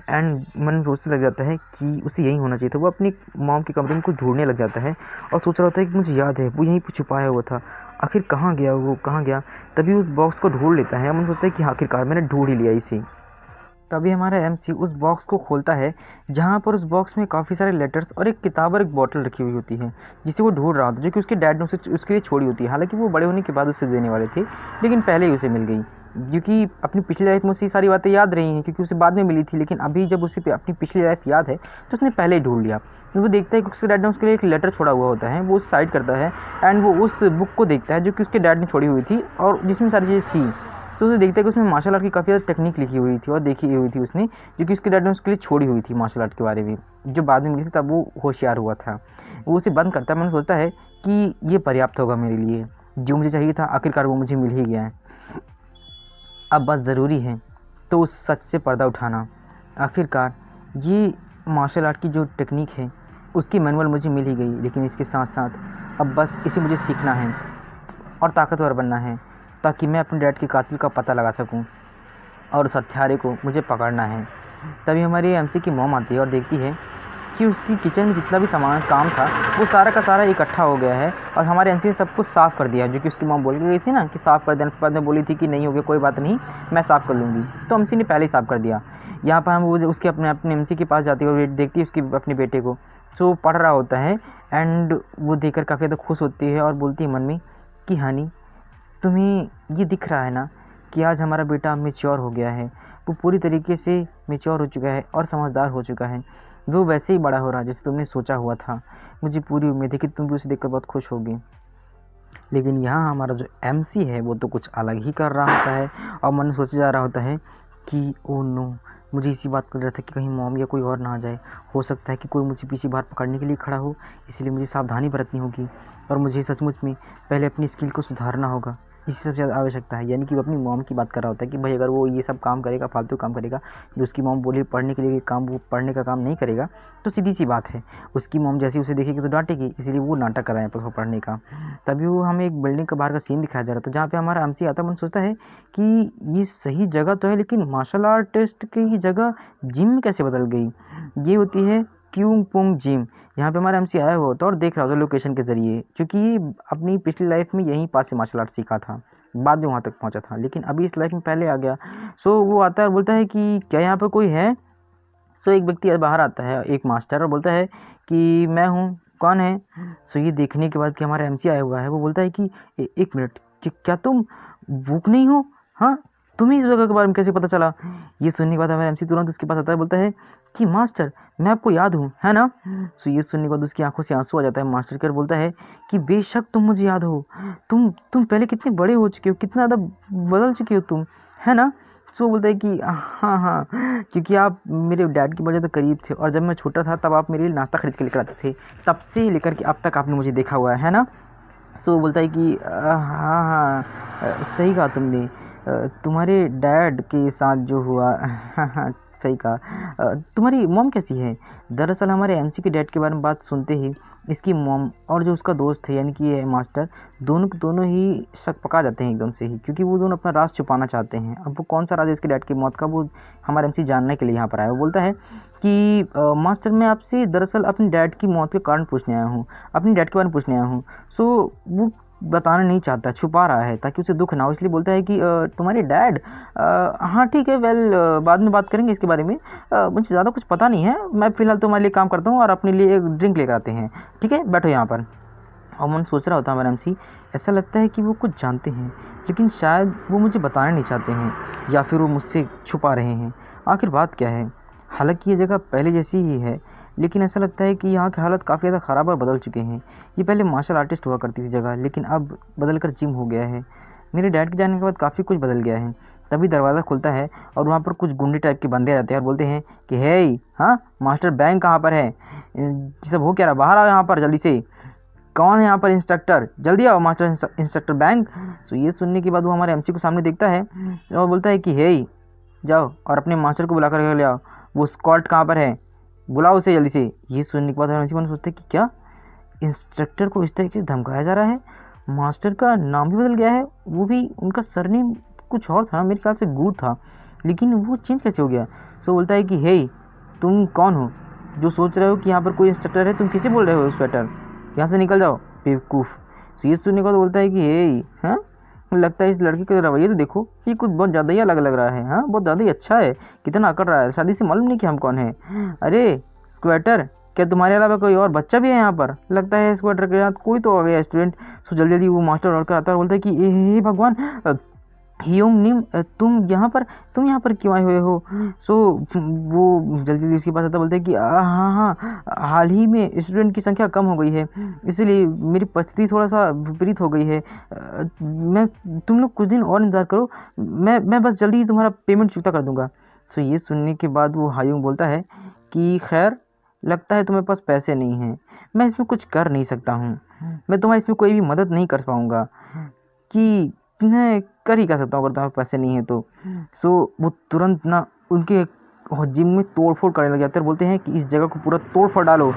एंड मन में सोचने लग जाता है कि उसे यही होना चाहिए था। वो अपनी मॉम के कमरे में कुछ ढूंढने लग जाता है और सोच रहा होता है कि मुझे याद है वो यहीं पर छुपाया हुआ था, आखिर कहाँ गया वो, कहाँ गया। तभी उस बॉक्स को ढूंढ लेता है, मन सोचता है कि आखिरकार मैंने ढूंढ ही लिया इसे। तभी हमारा एमसी उस बॉक्स को खोलता है, जहाँ पर उस बॉक्स में काफ़ी सारे लेटर्स और एक किताब और एक बॉटल रखी हुई होती है, जिसे वो ढूंढ रहा होता है, जो कि उसके डैड ने उसके लिए छोड़ी होती है। हालांकि वो बड़े होने के बाद उसे देने वाले थे, लेकिन पहले ही उसे मिल गई, क्योंकि अपनी पिछली लाइफ में उसे ये सारी बातें याद रही हैं, क्योंकि उसे बाद में मिली थी। लेकिन अभी जब उसे अपनी पिछली लाइफ याद है तो उसने पहले ही ढूंढ लिया। तो वो देखता है कि उसके डैड ने उसके लिए एक लेटर छोड़ा हुआ होता है, वो उस साइड करता है एंड वो उस बुक को देखता है जो कि उसके डैड ने छोड़ी हुई थी और जिसमें सारी चीज़ें थी। तो उसे देखता है कि उसमें मार्शल आर्ट की काफ़ी ज़्यादा टेक्निक लिखी हुई थी और देखी हुई थी उसने, जो कि उसके डैड ने उसके लिए छोड़ी हुई थी मार्शल आर्ट के बारे में, जो बाद में मिली थी, तब वो होशियार हुआ था। वो उसे बंद करता है, मैंने सोचता है कि ये पर्याप्त होगा मेरे लिए, जो मुझे चाहिए था आखिरकार वो मुझे मिल ही गया है। अब बस ज़रूरी है तो उस सच से पर्दा उठाना। आखिरकार ये मार्शल आर्ट की जो टेक्निक है उसकी मैनुअल मुझे मिल ही गई, लेकिन इसके साथ साथ अब बस इसे मुझे सीखना है और ताकतवर बनना है, ताकि मैं अपने डैड के कातिल का पता लगा सकूं और उस हत्यारे को मुझे पकड़ना है। तभी हमारी एमसी की मॉम आती है और देखती है कि उसकी किचन में जितना भी सामान काम था वो सारा का सारा इकट्ठा हो गया है और हमारे एमसी ने सब कुछ साफ़ कर दिया, जो कि उसकी मॉम बोल गई थी ना कि साफ़ कर देने के बाद में बोली थी कि नहीं हो गया, कोई बात नहीं, मैं साफ़ कर लूँगी। तो एमसी ने पहले ही साफ़ कर दिया। यहाँ पर हम वो उसके अपने एमसी के पास जाती है और देखती है उसकी अपने बेटे को, जो पढ़ रहा होता है एंड वो देखकर काफ़ी ज़्यादा खुश होती है और बोलती है मन में कि हनी, तुम्हें ये दिख रहा है ना कि आज हमारा बेटा मैच्योर हो गया है, वो पूरी तरीके से मैच्योर हो चुका है और समझदार हो चुका है, वो वैसे ही बड़ा हो रहा है जैसे तुमने सोचा हुआ था। मुझे पूरी उम्मीद है कि तुम भी उसे देखकर बहुत खुश होगी। लेकिन यहाँ हमारा जो एमसी है वो तो कुछ अलग ही कर रहा होता है और मन सोचा जा रहा होता है कि ओ नो, मुझे इसी बात का डर था कि कहीं मॉम या कोई और ना आ जाए, हो सकता है कि कोई मुझे पीछे बाहर पकड़ने के लिए खड़ा हो, इसलिए मुझे सावधानी बरतनी होगी और मुझे सचमुच में पहले अपनी स्किल को सुधारना होगा, इसी सबसे ज़्यादा आवश्यकता है। यानी कि वो अपनी मॉम की बात कर रहा होता है कि भाई अगर वो ये सब काम करेगा, फालतू काम करेगा, जो उसकी मॉम बोली पढ़ने के लिए काम, वो पढ़ने का काम नहीं करेगा, तो सीधी सी बात है उसकी मॉम जैसे उसे देखेगी तो डांटेगी, इसलिए वो नाटक कर रहा है पर पढ़ने का। तभी वो हमें एक बिल्डिंग के बाहर का सीन दिखाया जा रहा था, जहाँ पे हमारा एमसी आता है। मन सोचता है कि ये सही जगह तो है, लेकिन मार्शल आर्ट टेस्ट की जगह जिम कैसे बदल गई। ये होती है क्यूंग पुंग जिम, यहाँ पे हमारा एमसी आया हुआ होता और देख रहा होता लोकेशन के ज़रिए, क्योंकि अपनी पिछली लाइफ में यहीं पास से मार्शल आर्ट सीखा था, बाद में वहाँ तक पहुँचा था, लेकिन अभी इस लाइफ में पहले आ गया। सो वो आता है और बोलता है कि क्या यहाँ पर कोई है। सो एक व्यक्ति बाहर आता है, एक मास्टर, और बोलता है कि मैं हूँ, कौन है? सो ये देखने के बाद कि हमारा एमसी आया हुआ है, वो बोलता है कि एक मिनट, क्या तुम वुक नहीं हो? हाँ, तुम्हें इस जगह के बारे में कैसे पता चला? ये सुनने के बाद हमारा एमसी तुरंत उसके पास आता है, बोलता है कि मास्टर, मैं आपको याद हूँ, है ना? सो ये सुनने के बाद उसकी आंखों से आंसू आ जाता है। मास्टर कर बोलता है कि बेशक तुम मुझे याद हो, तुम पहले कितने बड़े हो चुके हो, कितना ज़्यादा बदल चुके हो तुम, है ना? सो बोलता है कि हाँ हाँ, क्योंकि आप मेरे डैड की बहुत ज़्यादा करीब थे, और जब मैं छोटा था तब आप मेरे लिए नाश्ता खरीद के लेकर आते थे, तब से लेकर के अब तक आपने मुझे देखा हुआ है ना? सो वो बोलता है कि हाँ हाँ, सही कहा तुमने, तुम्हारे डैड के साथ जो हुआ, हाँ हाँ, सही कहा। तुम्हारी मॉम कैसी है? दरअसल हमारे एमसी के डैड के बारे में बात सुनते ही इसकी मॉम और जो उसका दोस्त है, यानी कि ये मास्टर, दोनों के दोनों ही शक पका जाते हैं एकदम से ही, क्योंकि वो दोनों अपना राज छुपाना चाहते हैं। अब वो कौन सा राज है इसके डैड की मौत का, वो हमारा एमसी जानने के लिए यहाँ पर आया। वो बोलता है कि मास्टर, मैं आपसे दरअसल अपने डैड की मौत के कारण पूछने आया हूँ, अपने डैड के बारे में पूछने आया हूँ। सो वो बताना नहीं चाहता, छुपा रहा है ताकि उसे दुख ना हो, इसलिए बोलता है कि तुम्हारे डैड, हाँ ठीक है, वेल बाद में बात करेंगे इसके बारे में, मुझे ज़्यादा कुछ पता नहीं है, मैं फ़िलहाल तुम्हारे लिए काम करता हूँ और अपने लिए एक ड्रिंक लेकर आते हैं, ठीक है, बैठो यहाँ पर। और मन सोच रहा होता है हमारा एमसी, ऐसा लगता है कि वो कुछ जानते हैं, लेकिन शायद वो मुझे बताना नहीं चाहते हैं, या फिर वो मुझसे छुपा रहे हैं। आखिर बात क्या है? हालांकि ये जगह पहले जैसी ही है, लेकिन ऐसा लगता है कि यहाँ के हालत काफ़ी ज़्यादा ख़राब और बदल चुके हैं। ये पहले मार्शल आर्टिस्ट हुआ करती थी जगह, लेकिन अब बदल कर जिम हो गया है। मेरे डैड के जाने के बाद काफ़ी कुछ बदल गया है। तभी दरवाज़ा खुलता है और वहाँ पर कुछ गुंडे टाइप के बंदे आ जाते हैं और बोलते हैं कि हे, हाँ मास्टर, बैंक कहाँ पर है? ये सब हो क्या रहा? बाहर आओ यहाँ पर जल्दी से। कौन है यहाँ पर इंस्ट्रक्टर? जल्दी आओ मास्टर इंस्ट्रक्टर बैंक। सो ये सुनने के बाद वो हमारे एमसी को सामने देखता है और बोलता है कि हे, जाओ और अपने मास्टर को बुला कर ले आओ। वो स्कॉट कहाँ पर है? बुलाओ उसे जल्दी से। ये सुनने के बाद हमारे एमसी मन सोचते हैं कि क्या इंस्ट्रक्टर को इस तरीके से धमकाया जा रहा है? मास्टर का नाम भी बदल गया है, वो भी उनका सरनेम कुछ और था, मेरे ख्याल से गू था, लेकिन वो चेंज कैसे हो गया? सो बोलता है कि हे, तुम कौन हो जो सोच रहे हो कि यहाँ पर कोई इंस्ट्रक्टर है? तुम किसे बोल रहे हो स्वेटर? यहाँ से निकल जाओ बेवकूफ़। तो ये सुनने के बाद बोलता है कि हे, हाँ लगता है इस लड़के का रवैया तो देखो, ये कुछ बहुत ज़्यादा ही अलग लग रहा है, हाँ बहुत ज़्यादा ही अच्छा है, कितना अकड़ रहा है, शादी से मालूम नहीं कि हम कौन है। अरे स्क्वेटर, क्या तुम्हारे अलावा कोई और बच्चा भी है यहाँ पर? लगता है स्क्वेटर के साथ कोई तो आ गया स्टूडेंट। सो जल्दी जल्दी वो मास्टर लड़का आता है और बोलता है कि हे भगवान, ह्यूम निम, तुम यहाँ पर क्यों आए हुए हो? सो वो जल्दी जल्दी उसके पास आता, बोलते हैं कि हाँ हाँ, हाल ही में स्टूडेंट की संख्या कम हो गई है, इसलिए मेरी परिस्थिति थोड़ा सा विपरीत हो गई है। मैं तुम लोग कुछ दिन और इंतज़ार करो, मैं बस जल्दी ही तुम्हारा पेमेंट चुकता कर दूंगा। सो ये सुनने के बाद वो हायूंग बोलता है कि खैर, लगता है तुम्हारे पास पैसे नहीं हैं, मैं इसमें कुछ कर नहीं सकता हूँ, मैं तुम्हारी इसमें कोई भी मदद नहीं कर पाऊँगा, कि मैं कर ही क्या सकता हूँ अगर तुम्हारे पैसे नहीं है तो। सो वो तुरंत ना उनके जिम में तोड़ फोड़ करने लग जाते हैं और बोलते हैं कि इस जगह को पूरा तोड़ फोड़ डालो।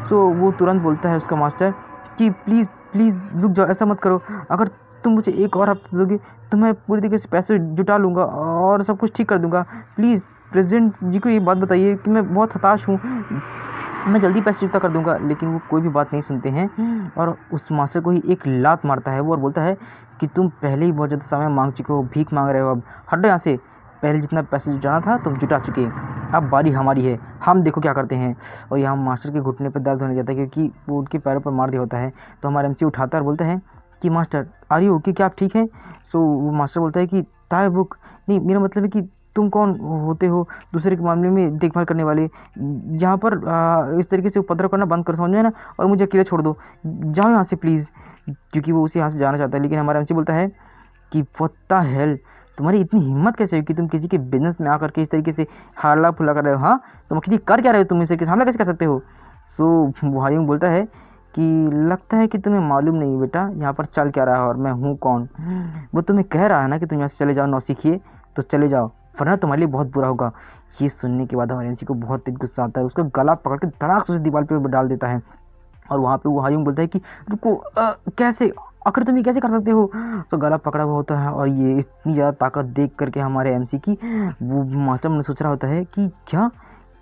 सो वो तुरंत बोलता है उसका मास्टर कि प्लीज़ प्लीज़ रुक जाओ, ऐसा मत करो, अगर तुम मुझे एक और हफ्ता दोगे तो मैं पूरी तरीके से पैसे जुटा लूँगा और सब कुछ ठीक कर दूँगा। प्लीज़ प्रेसिडेंट जी को ये बात बताइए कि मैं बहुत हताश हूँ, मैं जल्दी पैसे चुकता कर दूंगा। लेकिन वो कोई भी बात नहीं सुनते हैं और उस मास्टर को ही एक लात मारता है वो, और बोलता है कि तुम पहले ही बहुत ज़्यादा समय मांग चुके हो, भीख मांग रहे हो, अब हटो यहाँ से। पहले जितना पैसे जुटाना था तुम जुटा चुके, अब बारी हमारी है, हम देखो क्या करते हैं। और यहाँ मास्टर के घुटने पर दर्द होने जाता है क्योंकि वो उनके पैरों पर मार दिया होता है। तो हमारा एमसी उठाता है और बोलता है कि मास्टर आर यू ओके, क्या आप ठीक हैं? सो वो मास्टर बोलता है कि ताए बुक नहीं, मेरा मतलब है कि तुम कौन होते हो दूसरे के मामले में देखभाल करने वाले? यहाँ पर इस तरीके से उपद्रव करना बंद कर, समझ में ना, और मुझे अकेले छोड़ दो, जाओ यहाँ से प्लीज़। क्योंकि वो उसे यहाँ से जाना चाहता है, लेकिन हमारा एमसी बोलता है कि व्हाट द हेल, तुम्हारी इतनी हिम्मत कैसे हुई कि तुम किसी के बिजनेस में आकर के इस तरीके से हारला फुला कर रहे हो? हाँ, तुम अकेले कर क्या रहे हो? तुम इस तरीके से हमला कैसे कर सकते हो? सो वो हायूंग बोलता है कि लगता है कि तुम्हें मालूम नहीं बेटा यहाँ पर चल क्या रहा है और मैं हूँ कौन। वो तुम्हें कह रहा है ना कि तुम यहाँ से चले जाओ, नौसिखिए, तो चले जाओ वरना तुम्हारे लिए बहुत बुरा होगा। ये सुनने के बाद हमारे एमसी को बहुत तेज गुस्सा आता है, उसका गला पकड़ के धड़ाक से दीवार पे डाल देता है। और वहाँ पे वो हायूंग बोलता है कि रुको, कैसे, आखिर तुम ये कैसे कर सकते हो? तो गला पकड़ा हुआ होता है और ये इतनी ज़्यादा ताकत देख करके हमारे एमसी की, वो मास्टर ने सोच रहा होता है कि क्या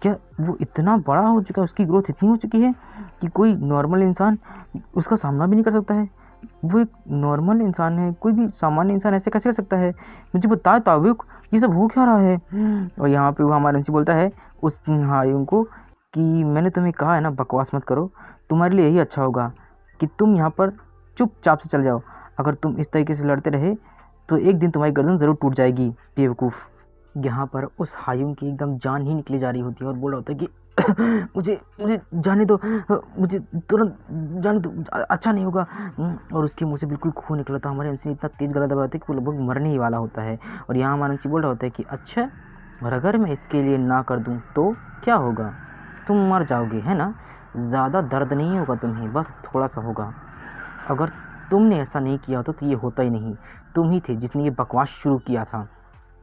क्या वो इतना बड़ा हो चुका है, उसकी ग्रोथ इतनी हो चुकी है कि कोई नॉर्मल इंसान उसका सामना भी नहीं कर सकता है। वो एक नॉर्मल इंसान है, कोई भी सामान्य इंसान ऐसे कैसे कर सकता है? मुझे बता ताविक, ये सब हो क्या रहा है? और यहाँ पे वो हमारा एमसी बोलता है उस हायुम को कि मैंने तुम्हें कहा है ना बकवास मत करो, तुम्हारे लिए यही अच्छा होगा कि तुम यहाँ पर चुपचाप से चल जाओ। अगर तुम इस तरीके से लड़ते रहे तो एक दिन तुम्हारी गर्दन ज़रूर टूट जाएगी बेवकूफ़। यहाँ पर उस हायुम की एकदम जान ही निकली जा रही होती है और बोल रहा होता है कि मुझे मुझे जाने दो, मुझे तुरंत जाने दो, अच्छा नहीं होगा। और उसके मुंह से बिल्कुल खून निकला था। हमारे एमसी ने इतना तेज़ गला दबाया था कि वो लगभग मरने ही वाला होता है। और यहाँ हमारा एमसी बोल रहा होता है कि अच्छा, और अगर मैं इसके लिए ना कर दूँ तो क्या होगा? तुम मर जाओगे, है ना? ज़्यादा दर्द नहीं होगा तुम्हें, बस थोड़ा सा होगा। अगर तुमने ऐसा नहीं किया होता तो ये होता ही नहीं। तुम ही थे जिसने ये बकवास शुरू किया था।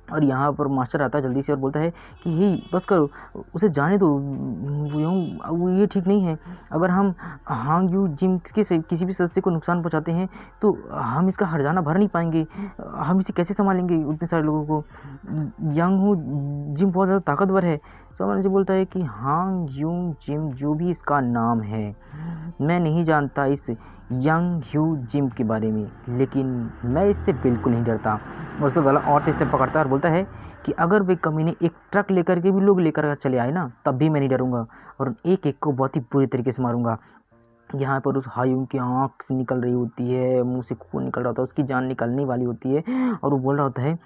और यहाँ पर मास्टर आता है जल्दी से और बोलता है कि हे बस करो, उसे जाने दो, वो ये ठीक नहीं है। अगर हम हांग यू जिम के से किसी भी सदस्य को नुकसान पहुँचाते हैं तो हम इसका हर्जाना भर नहीं पाएंगे। हम इसे कैसे संभालेंगे उतने सारे लोगों को? यंग हूँ जिम बहुत ज़्यादा ताकतवर है। तो हमारे से बोलता है कि हांग यूंग जिम जो भी इसका नाम है, मैं नहीं जानता इस यंग ह्यू जिम के बारे में, लेकिन मैं इससे बिल्कुल नहीं डरता। और उसका गला और तेज से पकड़ता है और बोलता है कि अगर वे कमीने एक ट्रक लेकर के भी लोग लेकर चले आए ना, तब भी मैं नहीं डरूंगा और एक एक को बहुत ही बुरी तरीके से मारूंगा। यहाँ पर उस हायुम की आँख से निकल रही होती है, मुंह से खून निकल रहा होता है, उसकी जान निकलने वाली होती है। और वो बोल रहा होता है,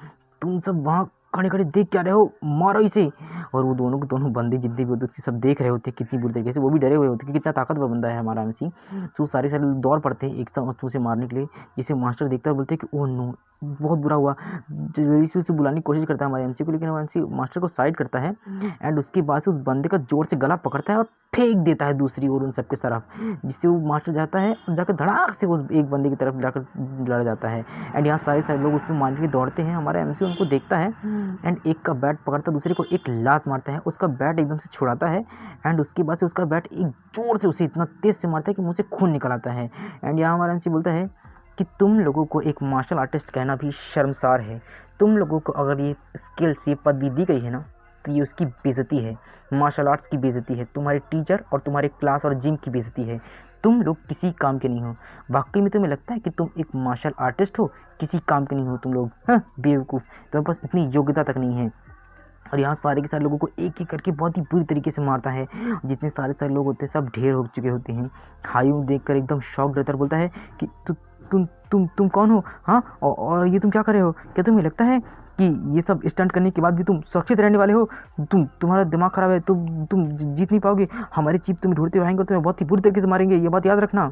तुम सब वहाँ खड़े खड़े देख क्या रहे हो, मारो इसे। और वो दोनों के दोनों बंदे जितने भी होते हैं उसकी सब देख रहे होते हैं कितनी बुरी तरीके से। वो भी डरे हुए होते हैं कि कितना ताकतवर बंदा है हमारा एमसी। तो सारे सारे दौड़ पड़ते हैं एक साथ उसे मारने के लिए। जिसे मास्टर देखता है बोलते हैं कि ओह नो, बहुत बुरा हुआ। जल्दी से उसे बुलाने की कोशिश करता है हमारे एमसी को, लेकिन हमारा एमसी मास्टर को साइड करता है एंड उसके बाद से उस बंदे का जोर से गला पकड़ता है और फेंक देता है दूसरी ओर उन सबके तरफ, जिससे वो मास्टर जाता है और जाकर धड़ाक से उस एक बंदे की तरफ जाकर लड़ जाता है। एंड यहाँ सारे सारे लोग उसको मारने के लिए दौड़ते हैं। हमारा एमसी उनको देखता है एंड एक का बैट पकड़ता है, दूसरे को एक लात मारता है, उसका बैट एकदम से छुड़ाता है एंड उसके बाद से उसका बैट एक जोर से उसे इतना तेज से मारता है कि मुंह से खून निकल आता है। एंड यहाँ हमारा एमसी बोलता है कि तुम लोगों को एक मार्शल आर्टिस्ट कहना भी शर्मसार है। तुम लोगों को अगर ये स्किल्स, ये पदवी दी गई है ना, तो ये उसकी बेइज्जती है, मार्शल आर्ट्स की बेइज्जती है, तुम्हारे टीचर और तुम्हारे क्लास और जिम की बेइज्जती है। तुम लोग किसी काम के नहीं हो। वाकई में तुम्हें लगता है कि तुम एक मार्शल आर्टिस्ट हो? किसी काम के नहीं हो तुम लोग, हाँ बेवकूफ़, तुम्हारे पास इतनी योग्यता तक नहीं है। और यहाँ सारे के सारे लोगों को एक एक करके बहुत ही बुरी तरीके से मारता है। जितने सारे सारे लोग होते हैं सब ढेर हो चुके होते हैं। हायुम देखकर एकदम शॉक रहता है, बोलता है कि तुम कौन हो? हाँ, और ये तुम क्या कर रहे हो? क्या तुम्हें लगता है कि ये सब स्टंट करने के बाद भी तुम सुरक्षित रहने वाले हो? तुम्हारा दिमाग खराब है, तुम जीत नहीं पाओगे। हमारे चीफ तुम्हें ढूंढते हुए आएंगे और तुम्हें बहुत ही बुरी तरीके से मारेंगे, ये बात याद रखना।